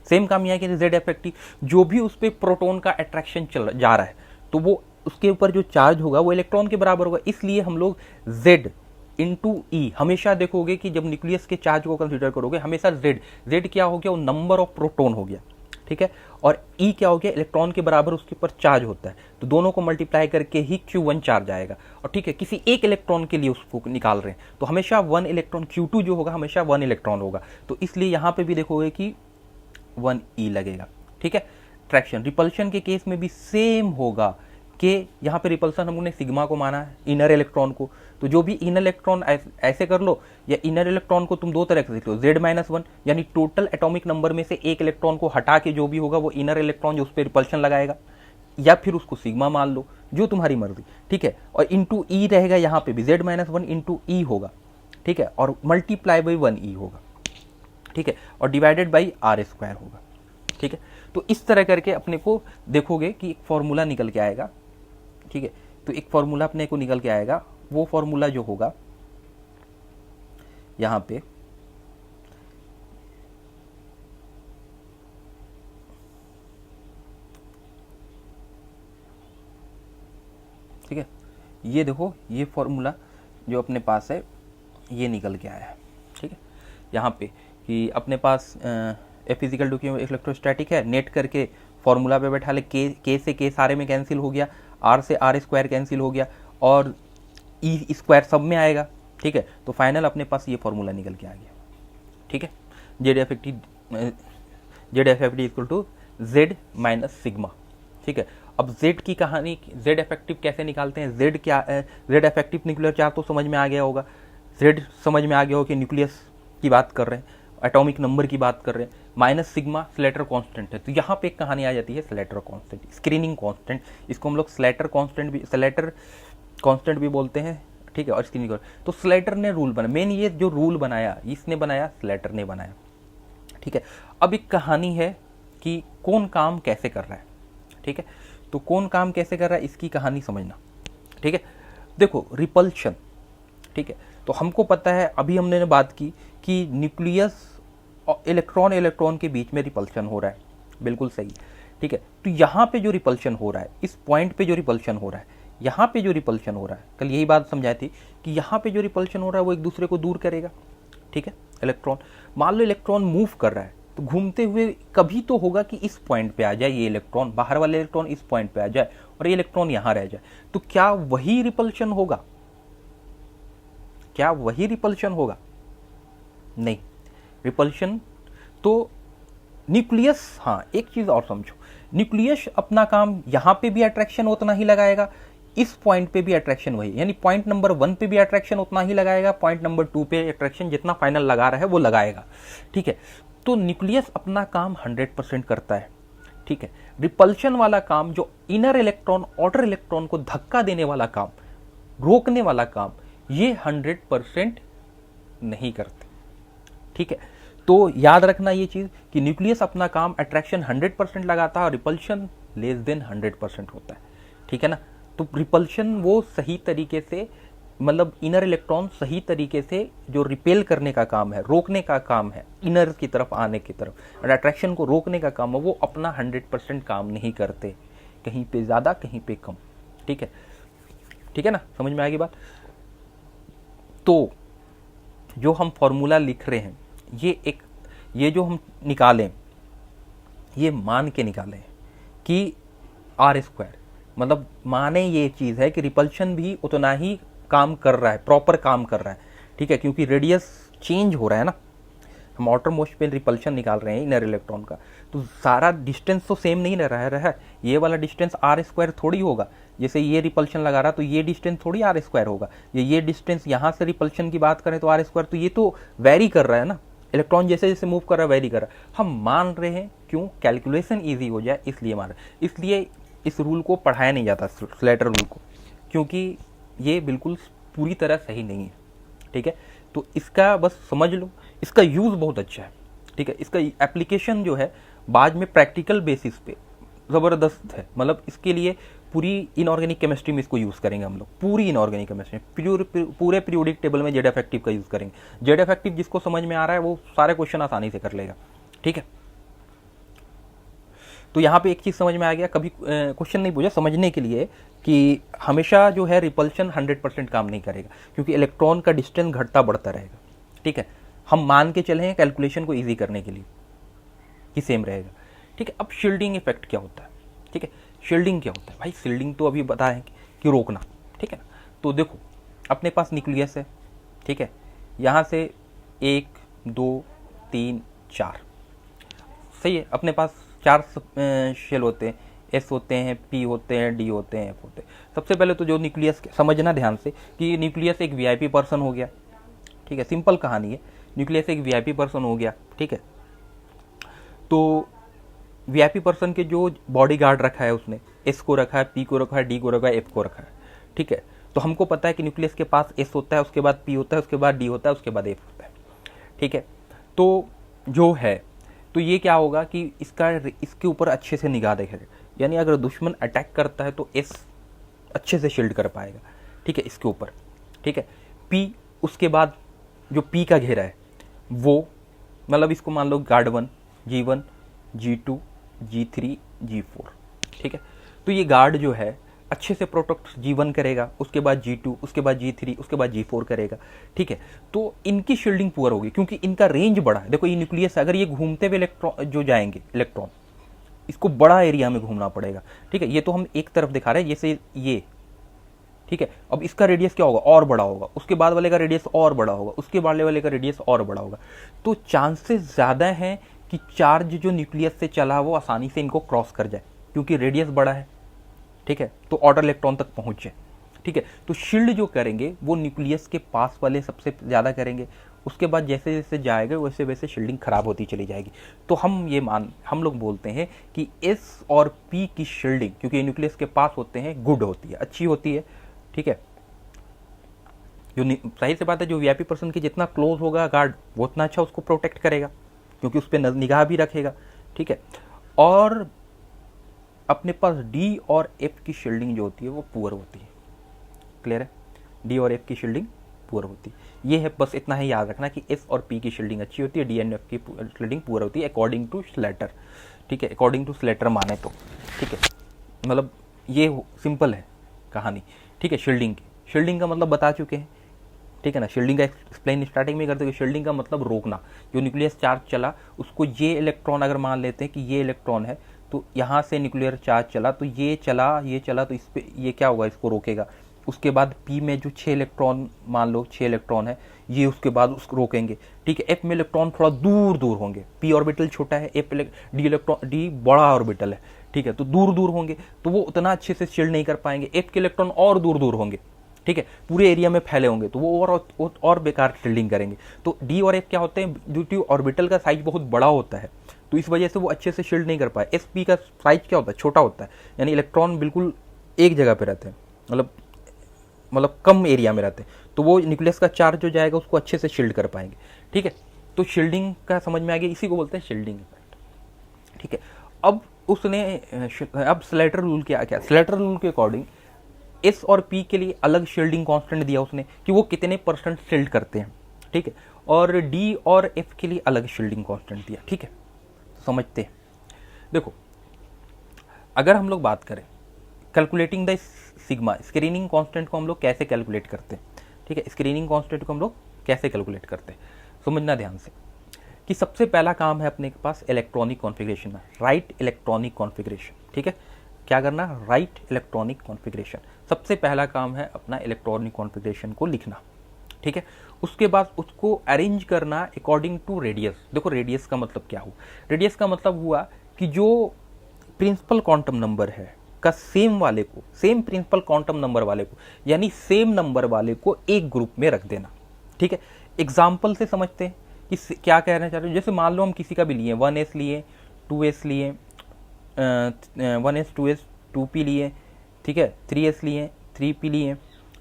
सेम काम यहाँ कि जेड इफेक्टिव, जो भी उस पर प्रोटॉन का अट्रैक्शन चल जा रहा है तो वो उसके ऊपर जो चार्ज होगा वो इलेक्ट्रॉन के बराबर होगा, इसलिए हम लोग जेड इंटू ई हमेशा देखोगे कि जब न्यूक्लियस के चार्ज को कंसीडर करोगे हमेशा जेड, जेड क्या हो गया, वो नंबर ऑफ प्रोटॉन हो गया, ठीक है, और ई क्या हो गया, इलेक्ट्रॉन के बराबर उसके ऊपर चार्ज होता है, तो दोनों को मल्टीप्लाई करके ही Q1 चार्ज आएगा। और ठीक है, किसी एक इलेक्ट्रॉन के लिए उसको निकाल रहे हैं तो हमेशा 1 इलेक्ट्रॉन, Q2 जो होगा हमेशा 1 इलेक्ट्रॉन होगा, तो इसलिए यहां पे भी देखोगे कि 1e लगेगा, ठीक है। ट्रैक्शन रिपल्शन के केस में भी सेम होगा कि यहाँ पे रिपल्सन हम लोगों ने सिग्मा को माना है, इनर इलेक्ट्रॉन को, तो जो भी इनर इलेक्ट्रॉन ऐसे कर लो, या इनर इलेक्ट्रॉन को तुम दो तरह से देख लो, Z-1 यानी टोटल एटॉमिक नंबर में से एक इलेक्ट्रॉन को हटा के जो भी होगा वो इनर इलेक्ट्रॉन जो उस पर रिपल्शन लगाएगा, या फिर उसको सिग्मा मान लो, जो तुम्हारी मर्जी, ठीक है। और इंटू ई रहेगा, यहाँ पे भी Z-1 इंटू ई होगा, ठीक है, और मल्टीप्लाई बाई 1e होगा, ठीक है, और डिवाइडेड बाई R² होगा, ठीक है। तो इस तरह करके अपने को देखोगे कि एक फॉर्मूला निकल के आएगा, ठीक है। तो एक फॉर्मूला अपने को निकल के आएगा, वो फॉर्मूला जो होगा यहां पे ठीक है, ये देखो, ये फॉर्मूला जो अपने पास है ये निकल के आया है, ठीक है। यहाँ पे कि अपने पास F is equal to Q electrostatic है, नेट करके फॉर्मूला पे बैठा ले, के से के सारे में कैंसिल हो गया, R से R² कैंसिल हो गया, और E² सब में आएगा, ठीक है। तो फाइनल अपने पास ये फॉर्मूला निकल के आ गया, ठीक है। Z effective equal to Z minus sigma, ठीक है। अब जेड की कहानी, जेड इफेक्टिव कैसे निकालते हैं, जेड क्या है, जेड इफेक्टिव न्यूक्लियर चार्ज तो समझ में आ गया होगा, जेड समझ में आ गया होगा कि न्यूक्लियस की बात कर रहे हैं, एटॉमिक नंबर की बात कर रहे हैं, माइनस सिग्मा स्लेटर कांस्टेंट है, तो यहाँ पे एक कहानी आ जाती है स्लेटर कांस्टेंट, स्क्रीनिंग कांस्टेंट, इसको हम लोग स्लेटर कांस्टेंट भी बोलते हैं, ठीक है। और स्क्रीनिंग, तो स्लेटर ने रूल बनाया, मेन ये जो रूल बनाया इसने बनाया, स्लेटर ने बनाया, ठीक है। अब एक कहानी है कि कौन काम कैसे कर रहा है, ठीक है। तो कौन काम कैसे कर रहा है इसकी कहानी समझना, ठीक है। देखो रिपल्शन, ठीक है, तो हमको पता है, अभी हमने बात की कि न्यूक्लियस और इलेक्ट्रॉन के बीच में रिपल्शन हो रहा है, बिल्कुल सही, ठीक है। तो यहाँ पे जो रिपल्शन हो रहा है, इस पॉइंट पे जो रिपल्शन हो रहा है, यहाँ पे जो रिपल्शन हो रहा है, कल यही बात समझाई थी कि यहाँ पे जो रिपल्शन हो रहा है वो एक दूसरे को दूर करेगा, ठीक है। इलेक्ट्रॉन, मान लो इलेक्ट्रॉन मूव कर रहा है तो घूमते हुए कभी तो होगा कि इस पॉइंट पे आ जाए ये इलेक्ट्रॉन, बाहर वाले इलेक्ट्रॉन इस पॉइंट पे आ जाए और ये इलेक्ट्रॉन यहां रह जाए, तो क्या वही रिपल्शन होगा, क्या वही रिपल्शन होगा? नहीं, रिपल्शन तो न्यूक्लियस, हाँ एक चीज और समझो, न्यूक्लियस अपना काम यहां पे भी अट्रैक्शन उतना ही लगाएगा, इस पॉइंट पे भी अट्रैक्शन वही, यानी पॉइंट नंबर 1 पे भी अट्रैक्शन उतना ही लगाएगा, पॉइंट नंबर 2 पे अट्रैक्शन जितना फाइनल लगा रहा है वो लगाएगा, ठीक है। तो न्यूक्लियस अपना काम 100% करता है, ठीक है। रिपल्शन वाला काम, जो इनर इलेक्ट्रॉन आउटर इलेक्ट्रॉन को धक्का देने वाला काम, रोकने वाला काम, ये 100% नहीं करते, ठीक है। तो याद रखना ये चीज कि न्यूक्लियस अपना काम अट्रैक्शन 100% लगाता है और रिपल्शन लेस देन 100% होता है, ठीक है ना। तो रिपल्शन वो सही तरीके से, मतलब इनर इलेक्ट्रॉन सही तरीके से जो रिपेल करने का काम है, रोकने का काम है, इनर की तरफ आने की तरफ, और अट्रैक्शन को रोकने का काम है, वो अपना 100% काम नहीं करते, कहीं पे ज्यादा कहीं पे कम, ठीक है, ठीक है ना, समझ में आएगी बात। तो जो हम फॉर्मूला लिख रहे हैं, ये जो हम निकालें, ये मान के निकालें कि R², मतलब माने ये चीज है कि रिपल्शन भी उतना ही काम कर रहा है, प्रॉपर काम कर रहा है, ठीक है, क्योंकि रेडियस चेंज हो रहा है ना, हम आउटर मोस्ट पे रिपल्शन निकाल रहे हैं इनर इलेक्ट्रॉन का, तो सारा डिस्टेंस तो सेम नहीं रह रहा है, ये वाला डिस्टेंस R² थोड़ी होगा, जैसे ये रिपल्शन लगा रहा तो ये डिस्टेंस थोड़ी R² होगा, ये डिस्टेंस यहाँ से रिपल्शन की बात करें तो R², तो ये तो वेरी कर रहा है ना, इलेक्ट्रॉन जैसे जैसे मूव कर रहा है वेरी कर रहा है, हम मान रहे हैं, क्यों, कैलकुलेशन ईजी हो जाए इसलिए मान रहे, इसलिए इस रूल को पढ़ाया नहीं जाता, स्लेटर रूल को, क्योंकि ये बिल्कुल पूरी तरह सही नहीं है, ठीक है। तो इसका बस समझ लो, इसका यूज बहुत अच्छा है, ठीक है, इसका एप्लीकेशन जो है बाद में प्रैक्टिकल बेसिस पे जबरदस्त है, मतलब इसके लिए पूरी इनऑर्गेनिक केमिस्ट्री में इसको यूज़ करेंगे हम लोग, पूरी इनऑर्गेनिक केमिस्ट्री पूरे पीरियोडिक टेबल में जेड इफेक्टिव का यूज़ करेंगे। जेड इफेक्टिव जिसको समझ में आ रहा है वो सारे क्वेश्चन आसानी से कर लेगा, ठीक है। तो यहाँ पे एक चीज़ समझ में आ गया, कभी क्वेश्चन नहीं पूछा समझने के लिए कि हमेशा जो है रिपल्शन 100% काम नहीं करेगा, क्योंकि इलेक्ट्रॉन का डिस्टेंस घटता बढ़ता रहेगा, ठीक है। हम मान के चले हैं कैलकुलेशन को ईजी करने के लिए कि सेम रहेगा, ठीक है। अब शील्डिंग इफेक्ट क्या होता है, ठीक है। शील्डिंग क्या होता है भाई, शील्डिंग तो अभी बता है कि रोकना, ठीक है ना। तो देखो अपने पास न्यूक्लियस है, ठीक है, यहाँ से 1 2 3 4, सही है। अपने पास 4 शेल होते हैं, एस होते हैं, पी होते हैं, डी होते हैं, एफ होते हैं। सबसे पहले तो जो न्यूक्लियस, समझना ध्यान से कि न्यूक्लियस एक वीआईपी पर्सन हो गया, ठीक है, सिंपल कहानी है। न्यूक्लियस एक वीआईपी पर्सन हो गया, ठीक है। तो वीआईपी पर्सन के जो बॉडी गार्ड रखा है उसने, एस को रखा है, पी को रखा है, डी को रखा है, एफ को रखा है, ठीक है। तो हमको पता है कि न्यूक्लियस के पास एस होता है, उसके बाद पी होता है, उसके बाद डी होता है, उसके बाद एफ होता है, ठीक है। तो जो है, तो ये क्या होगा कि इसके ऊपर अच्छे से निगाह रखेगा, यानी अगर दुश्मन अटैक करता है तो एस अच्छे से शील्ड कर पाएगा, ठीक है, इसके ऊपर, ठीक है। पी, उसके बाद जो पी का घेरा है वो, मतलब इसको मान लो guard 1, G1, G2, G3, G4, ठीक है। तो ये गार्ड जो है अच्छे से प्रोटेक्ट G1 करेगा, उसके बाद G2, उसके बाद G3, उसके बाद G4 करेगा, ठीक है। तो इनकी शील्डिंग पुअर होगी क्योंकि इनका रेंज बड़ा है। देखो ये न्यूक्लियस, अगर ये घूमते हुए इलेक्ट्रॉन जो जाएंगे, इलेक्ट्रॉन, इसको बड़ा एरिया में घूमना पड़ेगा, ठीक है। ये तो हम एक तरफ दिखा रहे हैं, जैसे ये, ठीक है। अब इसका रेडियस क्या होगा, और बड़ा होगा, उसके बाद वाले का रेडियस और बड़ा होगा, उसके बाद वाले का रेडियस और बड़ा होगा। तो चांसेस ज़्यादा हैं कि चार्ज जो न्यूक्लियस से चला वो आसानी से इनको क्रॉस कर जाए, क्योंकि रेडियस बड़ा है, ठीक है। तो ऑर्डर इलेक्ट्रॉन तक पहुंच जाए, ठीक है। तो शील्ड जो करेंगे वो न्यूक्लियस के पास वाले सबसे ज़्यादा करेंगे, उसके बाद जैसे जैसे जाएगा वैसे वैसे शील्डिंग खराब होती चली जाएगी। तो हम लोग बोलते हैं कि एस और पी की शील्डिंग, क्योंकि न्यूक्लियस के पास होते हैं, गुड होती है, अच्छी होती है, ठीक है। जो सही से बात है, जो वीआईपी पर्सन के जितना क्लोज होगा गार्ड वो उतना अच्छा उसको प्रोटेक्ट करेगा, क्योंकि उस पर निगाह भी रखेगा, ठीक है। और अपने पास डी और एफ की शील्डिंग जो होती है वो पुअर होती है, क्लियर है। डी और एफ की शील्डिंग पुअर होती है, ये है, बस इतना ही याद रखना कि एस और पी की शील्डिंग अच्छी होती है, डी एंड एफ की शील्डिंग पुअर होती है, अकॉर्डिंग टू स्लेटर, ठीक है। अकॉर्डिंग टू स्लेटर माने तो, ठीक है। मतलब ये सिंपल है कहानी, ठीक है। शील्डिंग का मतलब बता चुके हैं, ठीक है ना। शील्डिंग का एक्सप्लेन स्टार्टिंग में करते हैं। शील्डिंग का मतलब रोकना, जो न्यूक्लियस चार्ज चला उसको, ये इलेक्ट्रॉन अगर मान लेते हैं कि ये इलेक्ट्रॉन है, तो यहाँ से न्यूक्लियर चार्ज चला, तो ये चला तो इस पे ये क्या होगा, इसको रोकेगा। उसके बाद पी में जो 6 इलेक्ट्रॉन, मान लो 6 इलेक्ट्रॉन है, ये उसके बाद उसको रोकेंगे, ठीक है। एफ में इलेक्ट्रॉन थोड़ा दूर दूर होंगे, पी ऑर्बिटल छोटा है, डी बड़ा ऑर्बिटल है, ठीक है। तो दूर दूर होंगे तो वो उतना अच्छे से शील्ड नहीं कर पाएंगे। एफ के इलेक्ट्रॉन और दूर दूर होंगे, ठीक है, पूरे एरिया में फैले होंगे, तो वो और बेकार शील्डिंग करेंगे। तो डी और एफ क्या होते हैं, ड्यू टू ऑर्बिटल का साइज बहुत बड़ा होता है, तो इस वजह से वो अच्छे से शील्ड नहीं कर पाए। एस पी का साइज क्या होता है, छोटा होता है, यानी इलेक्ट्रॉन बिल्कुल एक जगह पे रहते हैं, मतलब कम एरिया में रहते हैं, तो वो न्यूक्लियस का चार्ज जो जाएगा उसको अच्छे से शील्ड कर पाएंगे, ठीक है। तो शील्डिंग का समझ में आ गया, इसी को बोलते हैं शील्डिंग इफेक्ट, ठीक है। अब स्लेटर रूल क्या, स्लेटर रूल के अकॉर्डिंग एस और पी के लिए अलग शील्डिंग कांस्टेंट दिया उसने कि वो कितने % शील्ड करते हैं, ठीक है। और डी और एफ के लिए अलग शील्डिंग कांस्टेंट दिया, ठीक है। तो समझते हैं, देखो अगर हम लोग बात करें calculating the sigma, screening constant को हम लोग कैसे कैलकुलेट करते हैं, ठीक है। स्क्रीनिंग कांस्टेंट को हम लोग कैसे कैलकुलेट करते हैं, समझना ध्यान से कि सबसे पहला काम है अपने के पास इलेक्ट्रॉनिक कॉन्फ़िगरेशन है, राइट इलेक्ट्रॉनिक कॉन्फ़िगरेशन, ठीक है। क्या करना, राइट इलेक्ट्रॉनिक कॉन्फ़िगरेशन, सबसे पहला काम है अपना इलेक्ट्रॉनिक कॉन्फ़िगरेशन को लिखना, ठीक है। उसके बाद उसको अरेंज करना अकॉर्डिंग टू रेडियस। देखो रेडियस का मतलब क्या हुआ, रेडियस का मतलब हुआ कि जो प्रिंसिपल क्वांटम नंबर है का सेम प्रिंसिपल क्वांटम नंबर वाले को, यानी सेम नंबर वाले को एक ग्रुप में रख देना, ठीक है। एग्जाम्पल से समझते हैं कि क्या कहना चाह रहे हो। जैसे मान लो हम किसी का भी लिए, 1s लिए, 2s लिए, 1s 2s 2p लिए, ठीक है, 3s लिए, 3p लिए,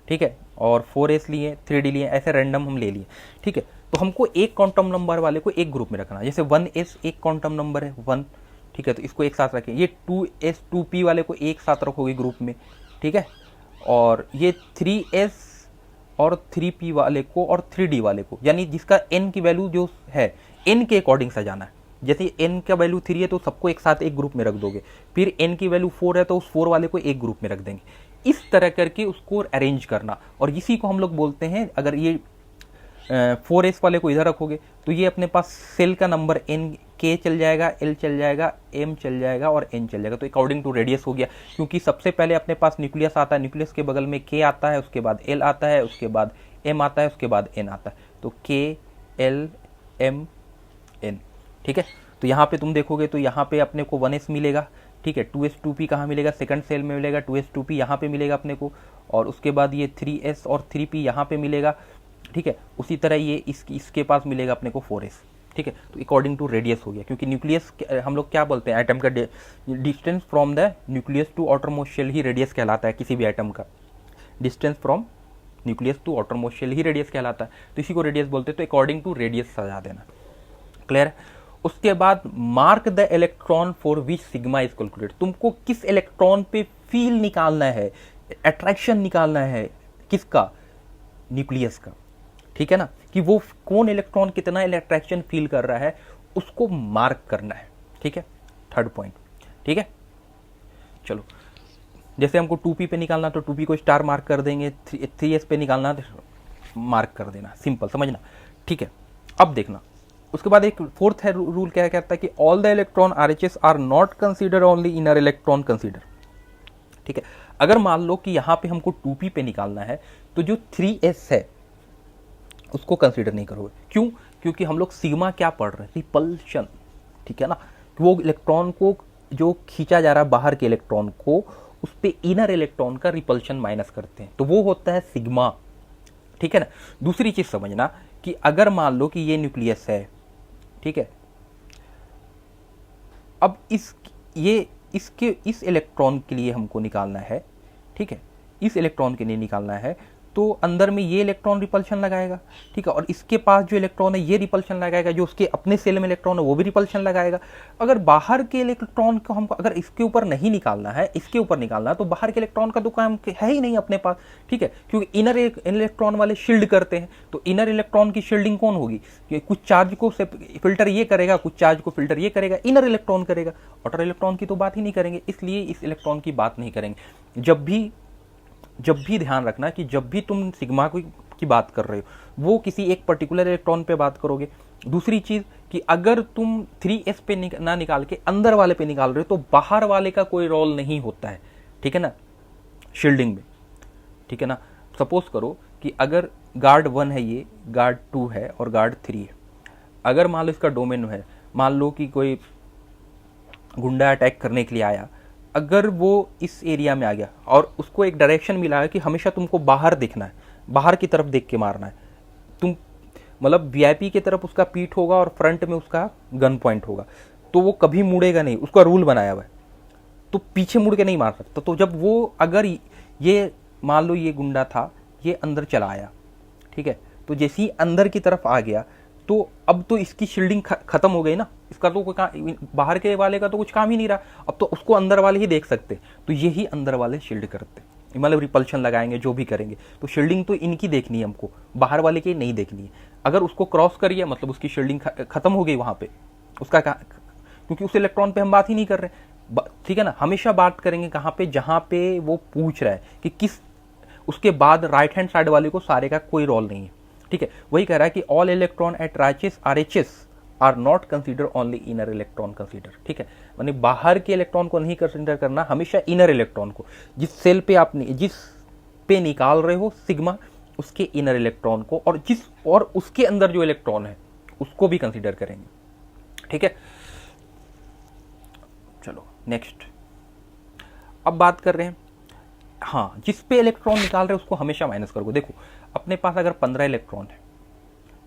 ठीक है, और 4s लिए, 3d लिए, ऐसे रैंडम हम ले लिए, ठीक है। तो हमको एक क्वांटम नंबर वाले को एक ग्रुप में रखना। जैसे 1s एक क्वांटम नंबर है 1, ठीक है, तो इसको एक साथ रखें, ये 2s2p वाले को एक साथ रखोगे ग्रुप में, ठीक है, और ये 3s और 3p वाले को और 3d वाले को, यानी जिसका n की वैल्यू जो है n के अकॉर्डिंग सजाना है। जैसे n का वैल्यू 3 है तो सबको एक साथ एक ग्रुप में रख दोगे, फिर n की वैल्यू 4 है तो उस 4 वाले को एक ग्रुप में रख देंगे, इस तरह करके उसको अरेंज करना। और इसी को हम लोग बोलते हैं, अगर ये 4s वाले को इधर रखोगे तो ये अपने पास सेल का नंबर n k चल जाएगा, l चल जाएगा, m चल जाएगा और n चल जाएगा। तो अकॉर्डिंग टू रेडियस हो गया, क्योंकि सबसे पहले अपने पास न्यूक्लियस आता है, न्यूक्लियस के बगल में k आता है, उसके बाद l आता है, उसके बाद m आता है, उसके बाद n आता है, तो k l m n, ठीक है। तो यहाँ पे तुम देखोगे तो यहाँ पे अपने को 1s मिलेगा, ठीक है, 2s2p कहाँ मिलेगा, सेकंड सेल में मिलेगा, 2s2p यहाँ पे मिलेगा अपने को, और उसके बाद ये 3s और 3p यहाँ पे मिलेगा, ठीक है। उसी तरह ये इसके पास मिलेगा अपने को 4s, ठीक है। तो अकॉर्डिंग टू रेडियस हो गया, क्योंकि न्यूक्लियस हम लोग क्या बोलते हैं, एटम का distance from the nucleus to outer most shell ही रेडियस कहलाता है, किसी भी एटम का distance from nucleus to outer most shell ही रेडियस कहलाता है, तो इसी को रेडियस बोलते हैं। तो अकॉर्डिंग टू रेडियस सजा देना, क्लियर। उसके बाद mark the electron for which sigma is calculated, तुमको किस इलेक्ट्रॉन पे फील निकालना है, अट्रैक्शन निकालना है, किसका, न्यूक्लियस का, ठीक है ना, कि वो कौन इलेक्ट्रॉन कितना अट्रैक्शन फील कर रहा है, उसको मार्क करना है, ठीक है, थर्ड पॉइंट, ठीक है। चलो, जैसे हमको 2p पे निकालना तो 2p को स्टार मार्क कर देंगे, 3s पे निकालना तो मार्क कर देना, सिंपल, समझना, ठीक है। अब देखना, उसके बाद एक फोर्थ है रूल, क्या कहता है कि all the electron RHS are not consider, only inner electron consider, ठीक है। अगर मान लो कि यहाँ पे हमको 2p पे निकालना है तो जो 3s है उसको कंसीडर नहीं करोगे, क्यों, क्योंकि हम लोग सिग्मा क्या पढ़ रहे हैं, रिपल्शन, ठीक है ना, वो इलेक्ट्रॉन को जो खींचा जा रहा है बाहर के इलेक्ट्रॉन को, उस पे इनर इलेक्ट्रॉन का रिपल्शन माइनस करते हैं, तो वो होता है सिग्मा, ठीक है ना। दूसरी चीज समझना कि अगर मान लो कि ये न्यूक्लियस है, ठीक है, अब इस इलेक्ट्रॉन के लिए हमको निकालना है, ठीक है, इस इलेक्ट्रॉन के लिए निकालना है, तो अंदर में ये इलेक्ट्रॉन रिपल्शन लगाएगा, ठीक है, और इसके पास जो इलेक्ट्रॉन है ये रिपल्शन लगाएगा, जो उसके अपने सेल में इलेक्ट्रॉन है वो भी रिपल्शन लगाएगा। अगर बाहर के इलेक्ट्रॉन को हमको अगर इसके ऊपर नहीं निकालना है, इसके ऊपर निकालना है, तो बाहर के इलेक्ट्रॉन का तो काम है ही नहीं अपने पास, ठीक है, क्योंकि इनर इलेक्ट्रॉन वाले शील्ड करते हैं, तो इनर इलेक्ट्रॉन की शील्डिंग कौन होगी, कुछ चार्ज को फिल्टर ये करेगा, कुछ चार्ज को फिल्टर ये करेगा, इनर इलेक्ट्रॉन करेगा, आउटर इलेक्ट्रॉन की तो बात ही नहीं करेंगे, इसलिए इस इलेक्ट्रॉन की बात नहीं करेंगे। जब भी ध्यान रखना कि जब भी तुम सिग्मा की बात कर रहे हो वो किसी एक पर्टिकुलर इलेक्ट्रॉन पे बात करोगे। दूसरी चीज कि अगर तुम 3s पे ना निकाल के अंदर वाले पे निकाल रहे हो तो बाहर वाले का कोई रोल नहीं होता है, ठीक है ना, शील्डिंग में, ठीक है ना। सपोज करो कि अगर गार्ड 1 है, ये गार्ड 2 है और गार्ड 3 है, अगर मान लो इसका डोमेन है, मान लो कि कोई गुंडा अटैक करने के लिए आया, अगर वो इस एरिया में आ गया और उसको एक डायरेक्शन मिला है कि हमेशा तुमको बाहर देखना है, बाहर की तरफ देख के मारना है, तुम मतलब VIP की तरफ उसका पीठ होगा और फ्रंट में उसका गन पॉइंट होगा, तो वो कभी मुड़ेगा नहीं, उसका रूल बनाया हुआ है, तो पीछे मुड़ के नहीं मार सकता। तो जब वो अगर ये मान लो ये गुंडा था, ये अंदर चला आया, ठीक है, तो जैसे ही अंदर की तरफ आ गया तो अब तो इसकी शील्डिंग खत्म हो गई ना, इसका तो कोई बाहर के वाले का तो कुछ काम ही नहीं रहा, अब तो उसको अंदर वाले ही देख सकते, तो यही अंदर वाले शील्ड करते, मतलब रिपल्शन लगाएंगे, जो भी करेंगे, तो शील्डिंग तो इनकी देखनी है हमको, बाहर वाले की नहीं देखनी है। अगर उसको क्रॉस करिए मतलब उसकी शील्डिंग खत्म हो गई वहां पे, उसका क्योंकि उस इलेक्ट्रॉन पे हम बात ही नहीं कर रहे, ठीक है ना। हमेशा बात करेंगे कहाँ पे, जहां पे वो पूछ रहा है कि किस, उसके बाद राइट हैंड साइड वाले को सारे का कोई रोल नहीं है, ठीक है। वही कह रहा है कि all electron at RHS are not consider, only inner electron consider, ठीक है, माने बाहर के इलेक्ट्रॉन को नहीं कंसीडर करना, हमेशा इनर इलेक्ट्रॉन को, जिस सेल पे आप जिस पे निकाल रहे हो सिग्मा, उसके इनर इलेक्ट्रॉन को, और उसके अंदर जो इलेक्ट्रॉन है उसको भी कंसीडर करेंगे, ठीक है। चलो नेक्स्ट, अब बात कर रहे हैं, हाँ, जिस पे इलेक्ट्रॉन निकाल रहे हैं उसको हमेशा माइनस करोगे। देखो अपने पास अगर 15 इलेक्ट्रॉन है,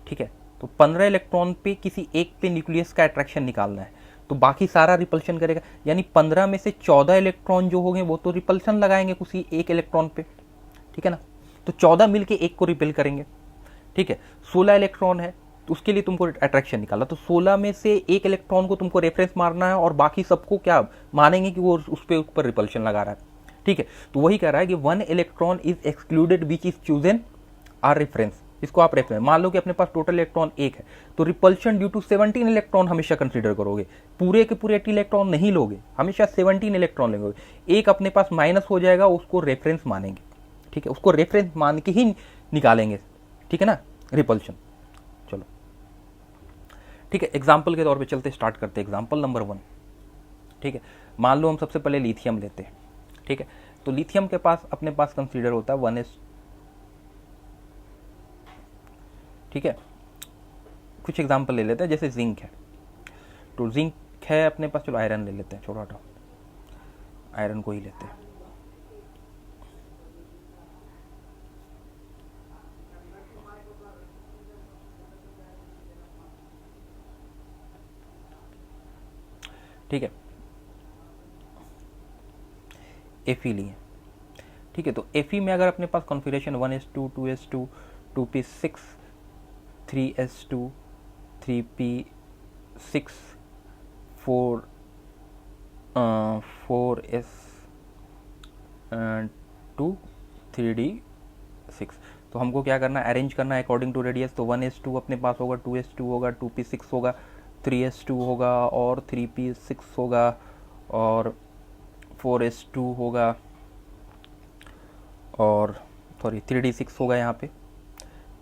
ठीक है, तो 15 इलेक्ट्रॉन पे किसी एक पे न्यूक्लियस का अट्रैक्शन निकालना है, तो बाकी सारा रिपल्शन करेगा, यानी 15 में से 14 इलेक्ट्रॉन जो होंगे वो तो रिपल्शन लगाएंगे किसी एक इलेक्ट्रॉन पे, ठीक है ना, तो 14 मिलके एक को रिपेल करेंगे, ठीक है। 16 इलेक्ट्रॉन है, तो उसके लिए तुमको अट्रैक्शन निकाला, तो 16 में से एक इलेक्ट्रॉन को तुमको रेफरेंस मारना है और बाकी सबको क्या मानेंगे कि वो उस पर ऊपर रिपल्शन लगा रहा है। ठीक है, तो वही कह रहा है कि 1 electron is excluded which is chosen are reference. इसको आप रेफरेंस मान लो कि अपने पास टोटल इलेक्ट्रॉन 1 है, तो रिपल्शन ड्यू टू 17 इलेक्ट्रॉन हमेशा कंसीडर करोगे, पूरे के पूरे 8 इलेक्ट्रॉन नहीं लोगे, हमेशा 17 इलेक्ट्रॉन लोगे। एक अपने पास माइनस हो जाएगा, उसको रेफरेंस मानेंगे। ठीक है, उसको रेफरेंस मान के ही निकालेंगे। ठीक है ना, रिपल्शन। चलो ठीक है, एग्जाम्पल के तौर पे चलते स्टार्ट करते हैं। Example number 1। ठीक है, मान लो हम सबसे पहले लिथियम लेते हैं। ठीक है, तो लिथियम के पास अपने पास कंसीडर होता है 1s। ठीक है, कुछ एग्जाम्पल ले लेते हैं, जैसे जिंक है, तो जिंक है अपने पास, चलो आयरन ले लेते हैं, छोटा हटाओ, आयरन को ही लेते हैं। ठीक है, Fe लिए। ठीक है, तो Fe में अगर अपने पास configuration 1s2 2s2 2p6 3s2 3p6 4s2 3d6, तो हमको क्या करना है, अरेंज करना है अकॉर्डिंग टू रेडियस। तो 1s2 अपने पास होगा, 2s2 होगा, 2p6 होगा, 3s2 होगा और 3p6 होगा और 4s2 होगा और सॉरी 3d6 होगा, यहाँ पे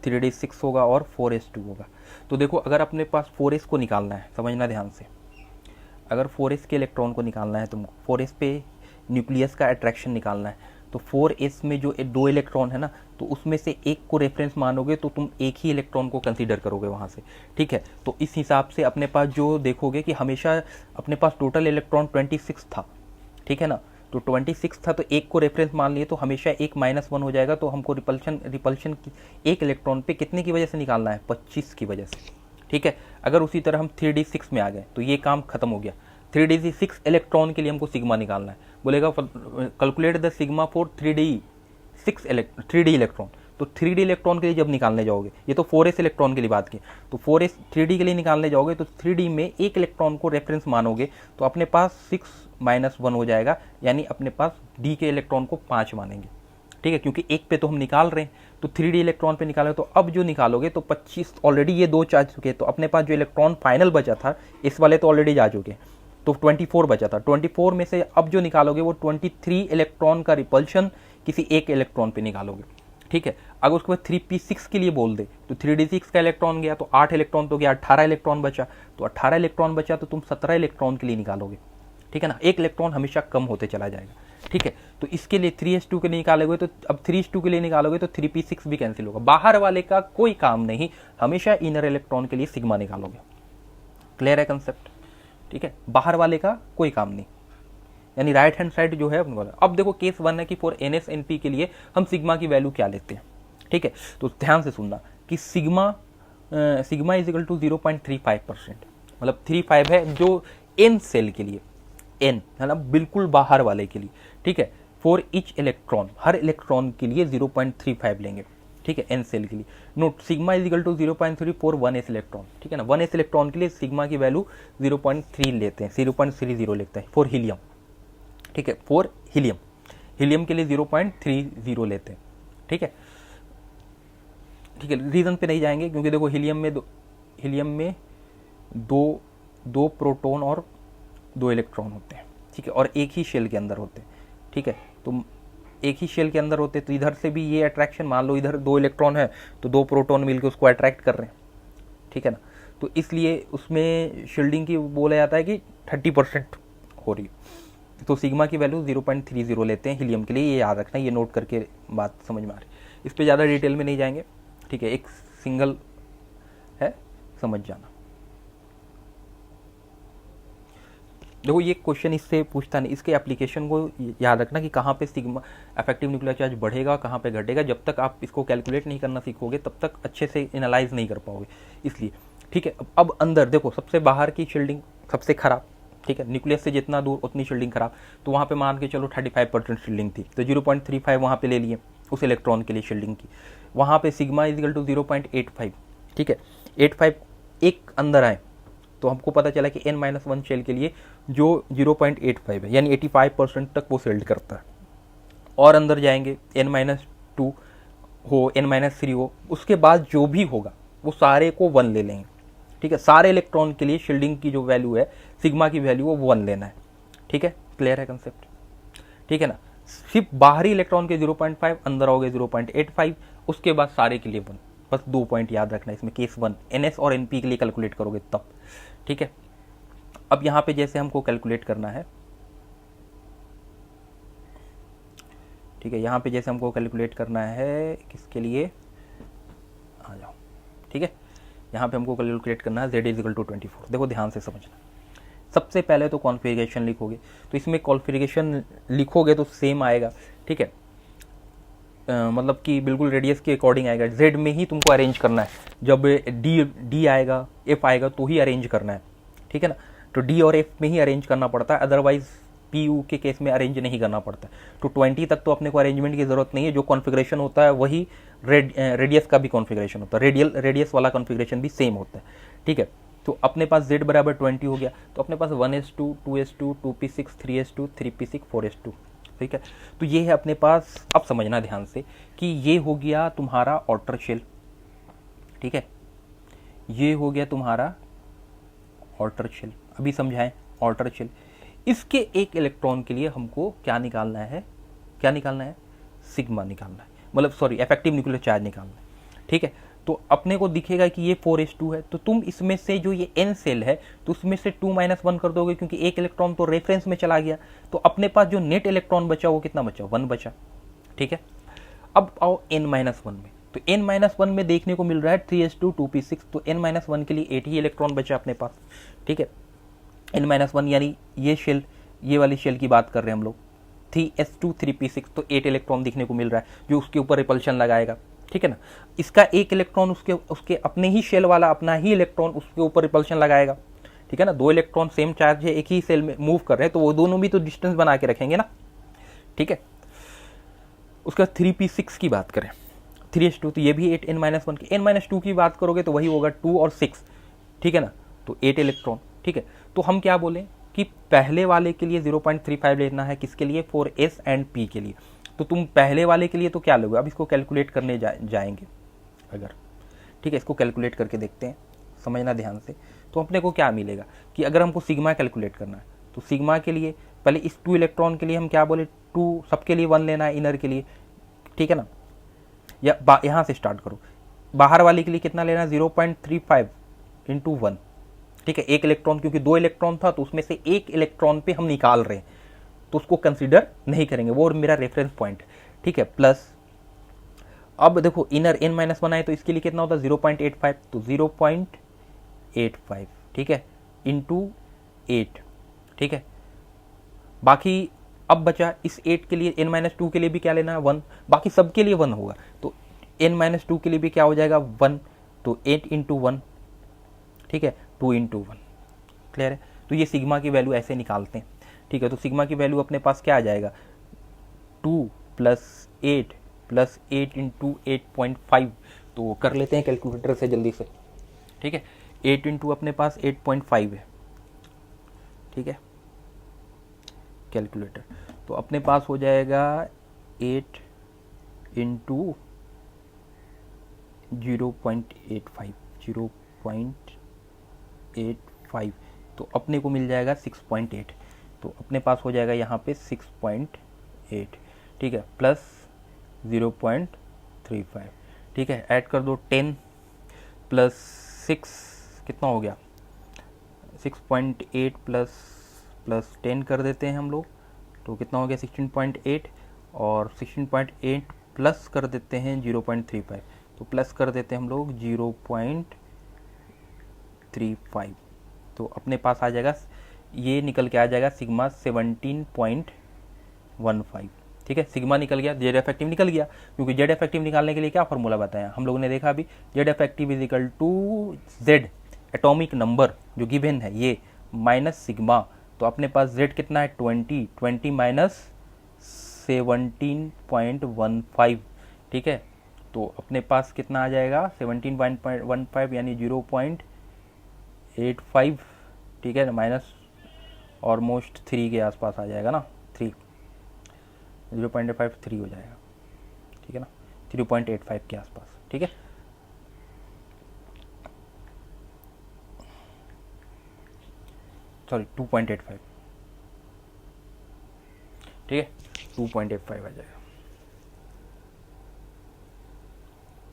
3d6 होगा और 4s2 होगा। तो देखो अगर अपने पास 4s को निकालना है, समझना ध्यान से, अगर 4s के इलेक्ट्रॉन को निकालना है तुमको, 4s पे न्यूक्लियस का अट्रैक्शन निकालना है, तो 4s में जो 2 इलेक्ट्रॉन है ना, तो उसमें से एक को रेफरेंस मानोगे तो तुम एक ही इलेक्ट्रॉन को कंसीडर करोगे वहाँ से। ठीक है, तो इस हिसाब से अपने पास जो देखोगे कि हमेशा अपने पास टोटल इलेक्ट्रॉन 26 था। ठीक है ना, तो 26 था, तो एक को रेफरेंस मान लिए, तो हमेशा एक -1 हो जाएगा। तो हमको रिपल्शन एक इलेक्ट्रॉन पे कितने की वजह से निकालना है, 25 की वजह से। ठीक है, अगर उसी तरह हम 3d6 में आ गए तो ये काम खत्म हो गया। 3d6 इलेक्ट्रॉन के लिए हमको सिग्मा निकालना है, बोलेगा calculate the sigma for 3d electron. तो 3d इलेक्ट्रॉन के लिए जब निकालने जाओगे, ये तो 4s इलेक्ट्रॉन के लिए बात की, तो 4s 3d के लिए निकालने जाओगे तो 3d में एक इलेक्ट्रॉन को रेफरेंस मानोगे, तो अपने पास 6 - 1 हो जाएगा, यानी अपने पास d के इलेक्ट्रॉन को 5 मानेंगे। ठीक है, क्योंकि एक पे तो हम निकाल रहे हैं, तो 3d इलेक्ट्रॉन पे निकालोगे, तो अब जो निकालोगे तो 25 ऑलरेडी ये 2 जा चुके हैं, तो अपने पास जो इलेक्ट्रॉन फाइनल बचा था, इस वाले तो ऑलरेडी जा चुके हैं, तो 24 बचा था। 24 में से अब जो निकालोगे वो 23 इलेक्ट्रॉन का रिपल्शन किसी एक इलेक्ट्रॉन पे निकालोगे। ठीक है, अगर उसके बाद 3p6 के लिए बोल दे तो 3d6 का इलेक्ट्रॉन गया, तो 8 इलेक्ट्रॉन तो गया, 18 इलेक्ट्रॉन बचा, तो 18 इलेक्ट्रॉन बचा तो तुम 17 इलेक्ट्रॉन के लिए निकालोगे। ठीक है ना, एक इलेक्ट्रॉन हमेशा कम होते चला जाएगा। ठीक है, तो इसके लिए 3s2 के लिए निकालोगे, तो अब 3s2 के लिए निकालोगे तो 3p6 भी कैंसिल होगा, बाहर वाले का कोई काम नहीं, हमेशा इनर इलेक्ट्रॉन के लिए सिग्मा निकालोगे। क्लियर है कंसेप्ट? ठीक है, बाहर वाले का कोई काम नहीं, यानी राइट हैंड साइड जो है अपने। अब देखो केस 1 है कि फॉर NsNp के लिए हम सिग्मा की वैल्यू क्या लेते हैं। ठीक है, तो ध्यान से सुनना कि सिग्मा इज इक्वल टू 0.35%, मतलब 35 है जो n सेल के लिए, n है ना, बिल्कुल बाहर वाले के लिए। ठीक है, for each electron, her electron के लिए 0.35 लेंगे। ठीक है, n सेल के लिए। Note sigma is equal to 0.3 for 1s electron. ठीक है ना, 1s इलेक्ट्रॉन के लिए सिग्मा की वैल्यू 0.3 लेते हैं, 0.30 लेते हैं फॉर हीलियम। ठीक है, फॉर हीलियम के लिए 0.30 लेते हैं। ठीक है, ठीक है, रीजन पे नहीं जाएंगे क्योंकि देखो हीलियम में दो प्रोटॉन और 2 इलेक्ट्रॉन होते हैं। ठीक है, और एक ही शेल के अंदर होते हैं। ठीक है, तो एक ही शेल के अंदर होते हैं, तो इधर से भी ये अट्रैक्शन, मान लो इधर 2 इलेक्ट्रॉन है तो 2 प्रोटॉन मिलकर उसको अट्रैक्ट कर रहे हैं। ठीक है ना, तो इसलिए उसमें शील्डिंग की बोला जाता है कि 30% हो रही है, तो सिग्मा की वैल्यू 0.30 लेते हैं हीलियम के लिए। ये याद रखना, ये नोट करके बात समझ में आ रही है, इस पर ज़्यादा डिटेल में नहीं जाएंगे। ठीक है, एक सिंगल है, समझ जाना। देखो ये क्वेश्चन इससे पूछता नहीं, इसके एप्लीकेशन को याद रखना कि कहाँ पे सिग्मा इफेक्टिव न्यूक्लियर चार्ज बढ़ेगा, कहाँ पे घटेगा। जब तक आप इसको कैलकुलेट नहीं करना सीखोगे तब तक अच्छे से एनालाइज नहीं कर पाओगे, इसलिए। ठीक है, अब अंदर देखो, सबसे बाहर की शील्डिंग सबसे खराब। ठीक है, न्यूक्लियस से जितना दूर उतनी शील्डिंग खराब, तो वहाँ पे मान के चलो 35% शील्डिंग थी, तो 0.35 वहाँ पे ले लिए उस इलेक्ट्रॉन के लिए शील्डिंग की। वहाँ पे सिग्मा इज इक्वल टू 0.85। ठीक है, 0.85 एक अंदर आए तो हमको पता चला कि n-1 शेल के लिए जो 0.85 है यानी 85% तक वो सेल्ड करता है। और अंदर जाएंगे n-2 हो n-3 हो, उसके बाद जो भी होगा वो सारे को 1 ले लेंगे। ठीक है, सारे इलेक्ट्रॉन के लिए शील्डिंग की जो वैल्यू है सिग्मा की वैल्यू वो 1 लेना है। ठीक है, क्लियर है कंसेप्ट? ठीक है ना, सिर्फ बाहरी इलेक्ट्रॉन के 0.5, अंदर हो गए 0.85, उसके बाद सारे के लिए 1। बस 2 पॉइंट याद रखना है इसमें, केस 1 NS और NP के लिए कैलकुलेट करोगे तब। ठीक है, अब यहाँ पे जैसे हमको कैलकुलेट करना है, ठीक है, यहाँ पे जैसे हमको कैलकुलेट करना है किसके लिए, आ जाओ। ठीक है, यहाँ पे हमको कैलकुलेट करना है Z = 24। देखो ध्यान से समझना, सबसे पहले तो कॉन्फ़िगरेशन लिखोगे, तो इसमें कॉन्फ़िगरेशन लिखोगे तो सेम आएगा। ठीक है, मतलब कि बिल्कुल रेडियस के अकॉर्डिंग आएगा। Z में ही तुमको अरेंज करना है, जब D आएगा F आएगा तो ही अरेंज करना है। ठीक है ना, तो D और F में ही अरेंज करना पड़ता है, अदरवाइज PU के केस में अरेंज नहीं करना पड़ता। तो 20 तक तो अपने को अरेंजमेंट की ज़रूरत नहीं है, जो कॉन्फ़िगरेशन होता है वही रेडियस का भी कॉन्फ़िगरेशन होता है, रेडियस वाला कॉन्फ़िगरेशन भी सेम होता है। ठीक है, तो अपने पास Z = 20 हो गया, तो अपने पास 1s2, 2s2, 2p6, 3s2, 3p6, 4s2। ठीक है, तो ये है अपने पास। अब समझना ध्यान से कि ये हो गया तुम्हारा आउटर शेल। ठीक है, ये हो गया तुम्हारा आउटर शेल। अभी समझाएं, आउटर शेल, इसके एक इलेक्ट्रॉन के लिए हमको क्या निकालना है, क्या निकालना है, सिग्मा निकालना है, मतलब सॉरी इफेक्टिव न्यूक्लियर चार्ज निकालना है। ठीक है, तो अपने को दिखेगा कि ये 4s2 है, तो तुम इसमें से जो ये n सेल है तो उसमें से 2 - 1 कर दोगे, क्योंकि एक इलेक्ट्रॉन तो रेफरेंस में चला गया, तो अपने पास जो नेट इलेक्ट्रॉन बचा वो कितना बचा, 1 बचा। ठीक है, अब आओ n-1 में, तो n-1 में देखने को मिल रहा है 3s2, 2p6, तो n-1 के लिए 8 ही इलेक्ट्रॉन बचा अपने पास। ठीक है, n-1 यानी ये शेल, ये वाली शेल की बात कर रहे हैं हम लोग, 3s2, 3p6, तो 8 इलेक्ट्रॉन दिखने को मिल रहा है जो उसके ऊपर रिपल्शन लगाएगा। ठीक है ना, इसका एक इलेक्ट्रॉन उसके अपने ही शेल वाला अपना ही इलेक्ट्रॉन उसके ऊपर रिपल्शन लगाएगा। ठीक है ना, 2 इलेक्ट्रॉन सेम चार्ज है, एक ही सेल में मूव कर रहे हैं, तो वो दोनों भी तो डिस्टेंस बना के रखेंगे ना। ठीक है, उसका 3p6 की बात करें, 3s2, तो ये भी 8 n-1 की, n-2 की बात करोगे तो वही होगा 2 और 6। ठीक है ना, तो 8 इलेक्ट्रॉन। ठीक है, तो हम क्या बोलें कि पहले वाले के लिए 0.35 लेना है, किसके लिए, 4s एंड p के लिए। तो तुम पहले वाले के लिए तो क्या लोगे, अब इसको कैलकुलेट करने जाएंगे अगर। ठीक है, इसको कैलकुलेट करके देखते हैं, समझना ध्यान से। तो अपने को क्या मिलेगा कि अगर हमको सिग्मा कैलकुलेट करना है तो सिग्मा के लिए पहले इस 2 इलेक्ट्रॉन के लिए हम क्या बोले, 2 सबके लिए 1 लेना है इनर के लिए। ठीक है ना, या यहाँ से स्टार्ट करो, बाहर वाले के लिए कितना लेना है, 0.35 × 1। ठीक है, एक इलेक्ट्रॉन, क्योंकि 2 इलेक्ट्रॉन था तो उसमें से एक इलेक्ट्रॉन पे हम निकाल रहे हैं तो उसको कंसीडर नहीं करेंगे, वो मेरा रेफरेंस पॉइंट। ठीक है, प्लस अब देखो इनर n-1 आए तो इसके लिए कितना होता है, 0.85, तो 0.85। ठीक है, इंटू 8। ठीक है, बाकी अब बचा इस 8 के लिए, n-2 के लिए भी क्या लेना है, 1, बाकी सबके लिए 1 होगा, तो n-2 के लिए भी क्या हो जाएगा, 1, तो 8 × 1। ठीक है, 2 × 1। क्लियर है, तो ये सिग्मा की वैल्यू ऐसे निकालते हैं। ठीक है, तो सिग्मा की वैल्यू अपने पास क्या आ जाएगा, 2 + 8 + 8 × 8.5, तो कर लेते हैं कैलकुलेटर से जल्दी से। ठीक है, 8 × अपने पास 8.5 है। ठीक है, कैलकुलेटर, तो अपने पास हो जाएगा 8 × 0.85, 0.85, तो अपने को मिल जाएगा 6.8, तो अपने पास हो जाएगा यहाँ पे 6.8। ठीक है, प्लस 0.35। ठीक है, ऐड कर दो, 10 + 6 कितना हो गया, 6.8 प्लस 10 कर देते हैं हम लोग, तो कितना हो गया 16.8, और 16.8 प्लस कर देते हैं 0.35, तो प्लस कर देते हैं हम लोग 0.35, तो अपने पास आ जाएगा, ये निकल के आ जाएगा सिग्मा 17.15। ठीक है, सिग्मा निकल गया, जेड इफेक्टिव निकल गया, क्योंकि जेड इफेक्टिव निकालने के लिए क्या फॉर्मूला बताया हम लोगों ने, देखा अभी, Z effective = Z atomic number जो गिवन है ये माइनस सिग्मा, तो अपने पास जेड कितना है, 20 - 17.15। ठीक है, तो अपने पास कितना आ जाएगा 17.15 यानी 0.85, ठीक है ना, माइनस ऑलमोस्ट 3 के आसपास आ जाएगा ना, 0.53 हो जाएगा, ठीक है ना, 3.85 के आसपास, ठीक है। सॉरी 2.85, ठीक है, 2.85 आ जाएगा,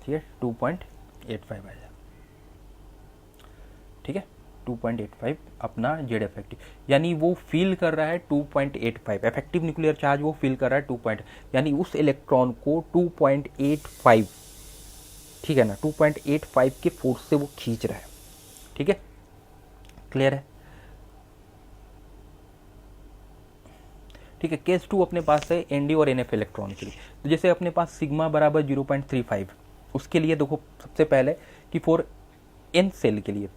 ठीक है, 2.85 आ जाएगा, ठीक है। 2.85 अपना जेड इफेक्टिव, यानी वो फील कर रहा है 2.85 इफेक्टिव न्यूक्लियर चार्ज, वो फील कर रहा है 2 पॉइंट, यानी उस इलेक्ट्रॉन को 2.85, ठीक है ना, 2.85 के फोर्स से वो खींच रहा है, ठीक है, क्लियर है। ठीक है, केस 2 अपने पास है एनडी और एनएफ इलेक्ट्रॉन के लिए। तो जैसे अपने पास सिग्मा बराबर 0.35, उसके लिए देखो सबसे पहले कि फॉर एन सेल के लिए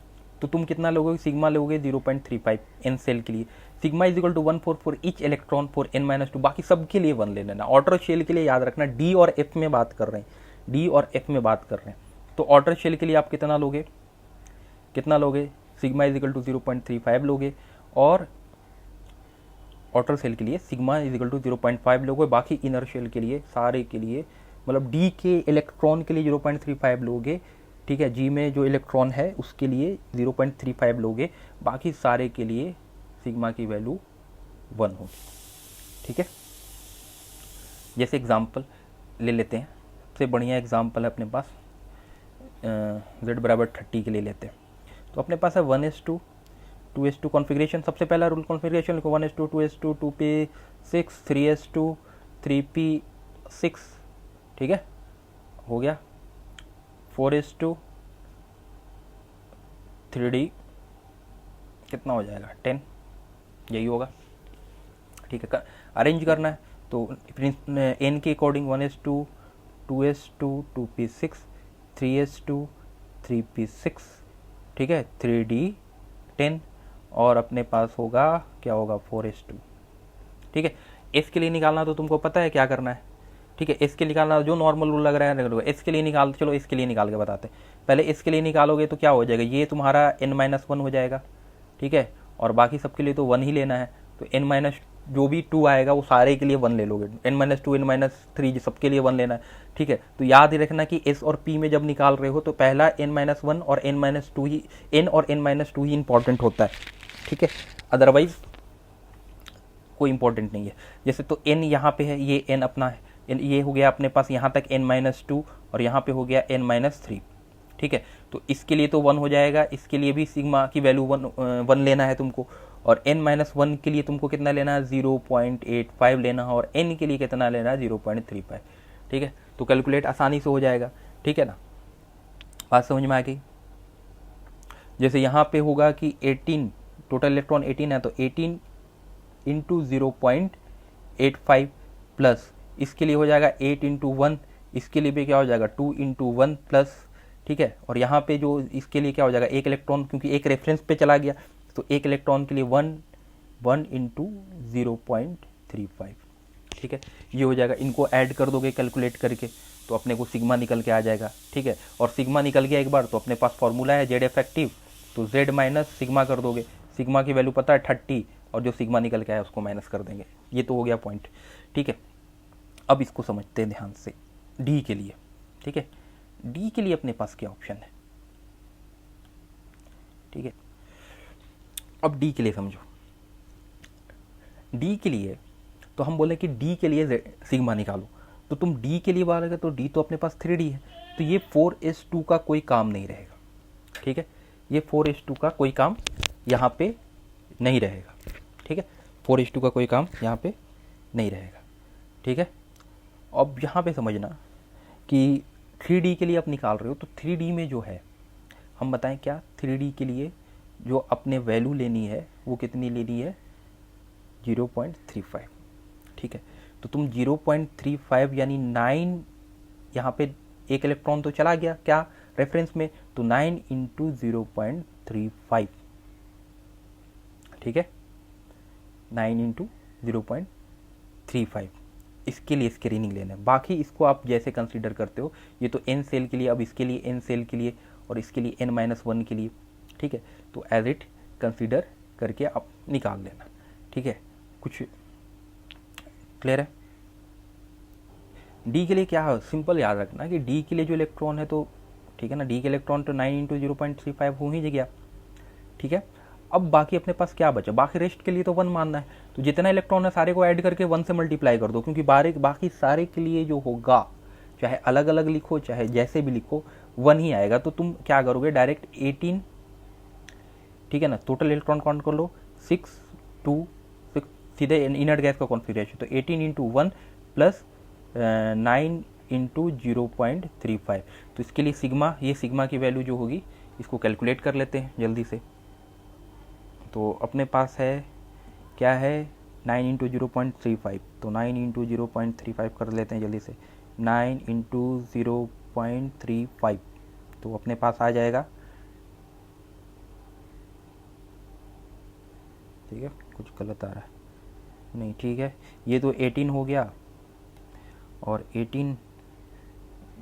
तो तुम कितना लोगे, सिग्मा लोगे 0.35 एन सेल के लिए, sigma is equal to 1 for each electron for n-2, बाकी सब के लिए 1 ले लेना। ऑर्डर शेल के लिए याद रखना डी और एफ में बात कर रहे हैं, डी और एफ में बात कर रहे हैं, तो ऑर्डर शेल के लिए आप कितना लोगे, सिग्मा इज इक्वल टू 0.35 लोगे, और आउटर सेल के लिए सिग्मा इज इक्वल टू 0.5 लोगे, बाकी इनर शेल के लिए सारे के लिए मतलब डी के इलेक्ट्रॉन के लिए 0.35 लोगे, ठीक है, जी में जो इलेक्ट्रॉन है उसके लिए 0.35 लोगे, बाकी सारे के लिए सिग्मा की वैल्यू 1 होगी, ठीक है। जैसे एग्जांपल ले लेते हैं, सबसे बढ़िया एग्जांपल है अपने पास z बराबर 30 के लिए लेते हैं। तो अपने पास है 1:2 2:2 कॉन्फ़िगरेशन। सबसे पहला रूल कॉन्फ़िगरेशन लिखो, 1:2 2:2 2p6 3:2 3p6, ठीक है, हो गया। 4:2 3d कितना हो जाएगा 10, यही होगा, ठीक है। अरेंज करना है तो एन के अकॉर्डिंग 1:2 2:2 2p6 3:2 3p6, ठीक है, 3d 10, और अपने पास होगा क्या होगा 4:2, ठीक है। एस के लिए निकालना तो तुमको पता है क्या करना है, ठीक है, एस के निकालना जो नॉर्मल रूल लग रहा है, एस के लिए निकाल, चलो एस के लिए निकाल के बताते हैं। पहले एस के लिए निकालोगे तो क्या हो जाएगा, ये तुम्हारा n-1 हो जाएगा, ठीक है, और बाकी सबके लिए तो 1 ही लेना है, तो n- जो भी 2 आएगा वो सारे के लिए 1 ले लोगे, n-2 n-3 सबके लिए 1 लेना है, ठीक है। तो याद ही रखना कि एस और पी में जब निकाल रहे हो तो पहला n-1 और n-2 ही, n और n-2 ही इंपॉर्टेंट होता है, ठीक है, अदरवाइज कोई इंपॉर्टेंट नहीं है। जैसे तो n यहाँ पे है, ये n अपना है, ये हो गया अपने पास यहाँ तक n-2 और यहाँ पे हो गया n-3, ठीक है। तो इसके लिए तो 1 हो जाएगा, इसके लिए भी सिग्मा की वैल्यू 1 लेना है तुमको, और n-1 के लिए तुमको कितना लेना है 0.85 लेना है, और n के लिए कितना लेना है 0.35, ठीक है। तो कैलकुलेट आसानी से हो जाएगा, ठीक है ना, बात समझ में आ गई। जैसे यहाँ पे होगा कि 18 टोटल इलेक्ट्रॉन 18 है, तो 18 इंटू 0.85 प्लस इसके लिए हो जाएगा 8 इंटू 1, इसके लिए भी क्या हो जाएगा 2 इंटू 1 प्लस, ठीक है। और यहाँ पे जो इसके लिए क्या हो जाएगा एक इलेक्ट्रॉन, क्योंकि एक रेफरेंस पे चला गया, तो एक इलेक्ट्रॉन के लिए 1 इंटू 0.35, ठीक है, ये हो जाएगा। इनको ऐड कर दोगे कैलकुलेट करके तो अपने को सिग्मा निकल के आ जाएगा, ठीक है। और सिग्मा निकल गया एक बार तो अपने पास फॉर्मूला है जेड इफेक्टिव, तो जेड माइनस सिग्मा कर दोगे, सिग्मा की वैल्यू पता है 30, और जो सिग्मा निकल के आया उसको माइनस कर देंगे, ये तो हो गया पॉइंट, ठीक है। अब इसको समझते हैं ध्यान से, डी के लिए, ठीक है, डी के लिए अपने पास क्या ऑप्शन है, ठीक है। अब डी के लिए समझो, डी के लिए तो हम बोले कि डी के लिए सिग्मा निकालो, तो तुम डी के लिए बोलोगे तो डी तो अपने पास 3d है, तो ये 4s2 का कोई काम नहीं रहेगा, ठीक है, ये 4s2 का कोई काम यहाँ पे नहीं रहेगा, ठीक है, 4s2 का कोई काम यहाँ पे नहीं रहेगा, ठीक है। अब यहाँ पे समझना कि 3d के लिए आप निकाल रहे हो, तो 3d में जो है हम बताएं क्या, 3d के लिए जो अपने वैल्यू लेनी है वो कितनी लेनी है 0.35, ठीक है। तो तुम 0.35 यानी 9, यहाँ पे एक इलेक्ट्रॉन तो चला गया क्या रेफरेंस में, तो 9 इंटू 0.35, ठीक है, 9 इंटू 0.35, इसके लिए इसके रीडिंग लेना है, बाकी इसको आप जैसे कंसीडर करते हो। ये तो n सेल के लिए, अब इसके लिए n सेल के लिए और इसके लिए n-1 के लिए, ठीक है। तो एज इट कंसीडर करके आप निकाल लेना, ठीक है। कुछ क्लियर है? डी के लिए क्या है, सिंपल याद रखना कि डी के लिए जो इलेक्ट्रॉन है तो ठीक है ना, डी के इलेक्ट्रॉन तो 9 × 0.35 हो ही गया, ठीक है। अब बाकी अपने पास क्या बचा, बाकी रेस्ट के लिए तो 1 मानना है, तो जितना इलेक्ट्रॉन है सारे को ऐड करके 1 से मल्टीप्लाई कर दो, क्योंकि बाकी सारे के लिए जो होगा, चाहे अलग अलग लिखो चाहे जैसे भी लिखो, 1 ही आएगा। तो तुम क्या करोगे, डायरेक्ट 18, ठीक है ना, टोटल इलेक्ट्रॉन काउंट कर लो 6, 2, 6, सीधे इनर्ट गैस का कॉन्फिगरेशन, तो 18 × 1 प्लस 9 × 0.35। तो इसके लिए सिग्मा, ये सिग्मा की वैल्यू जो होगी इसको कैलकुलेट कर लेते हैं जल्दी से। तो अपने पास है क्या है, 9 × 0.35, तो 9 × 0.35 कर लेते हैं जल्दी से, 9 × 0.35, तो अपने पास आ जाएगा, ठीक है। कुछ गलत आ रहा है, नहीं ठीक है, ये तो 18 हो गया और 18,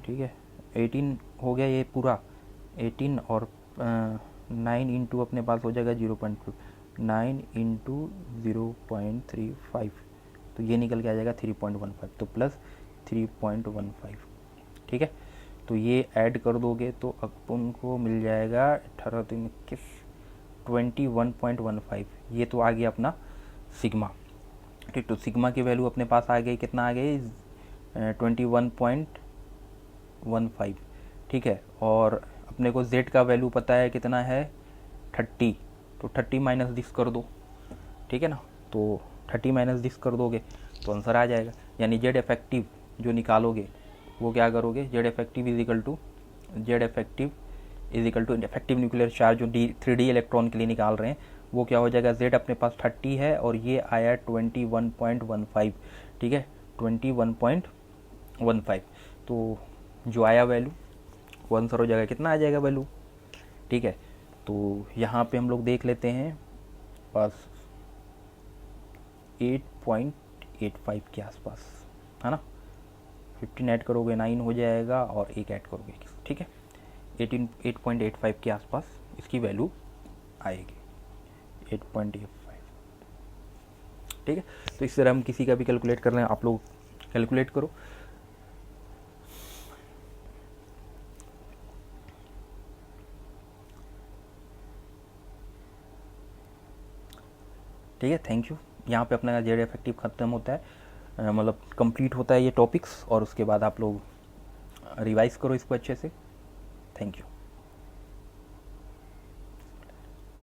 ठीक है, 18 हो गया ये पूरा 18 और 9 इंटू अपने पास हो जाएगा 0.5, 9 × 0.35, तो ये निकल के आ जाएगा 3.15, तो प्लस 3.15, ठीक है। तो ये ऐड कर दोगे तो अपन को मिल जाएगा 18 3 21 21.15, ये तो आ गया अपना सिग्मा, ठीक। तो सिग्मा की वैल्यू अपने पास आ गई, कितना आ गई, 21.15, ठीक है। और अपने को z का वैल्यू पता है कितना है, 30, तो 30 माइनस दिस कर दो, ठीक है ना, तो 30 माइनस दिस कर दोगे तो आंसर आ जाएगा। यानी z इफेक्टिव जो निकालोगे वो क्या करोगे, z effective is equal to effective nuclear charge जो 3D इलेक्ट्रॉन के लिए निकाल रहे हैं वो क्या हो जाएगा, z अपने पास 30 है और ये आया 21.15, ठीक है, 21.15, तो जो आया वैल्यू वो आंसर हो जाएगा, कितना आ जाएगा वैल्यू, ठीक है। तो यहाँ पे हम लोग देख लेते हैं पास 8.85 के आसपास, है ना, 15 ऐड करोगे 9 हो जाएगा और 1 ऐड करोगे, ठीक है, 8.85 के आसपास इसकी वैल्यू आएगी, 8.85, ठीक है। तो इस तरह हम किसी का भी कैलकुलेट कर रहे हैं, आप लोग कैलकुलेट करो। ठीक है, थैंक यू। यहाँ पे अपना जेड इफेक्टिव ख़त्म होता है, मतलब कंप्लीट होता है ये टॉपिक्स, और उसके बाद आप लोग रिवाइज करो इसको अच्छे से। Thank you.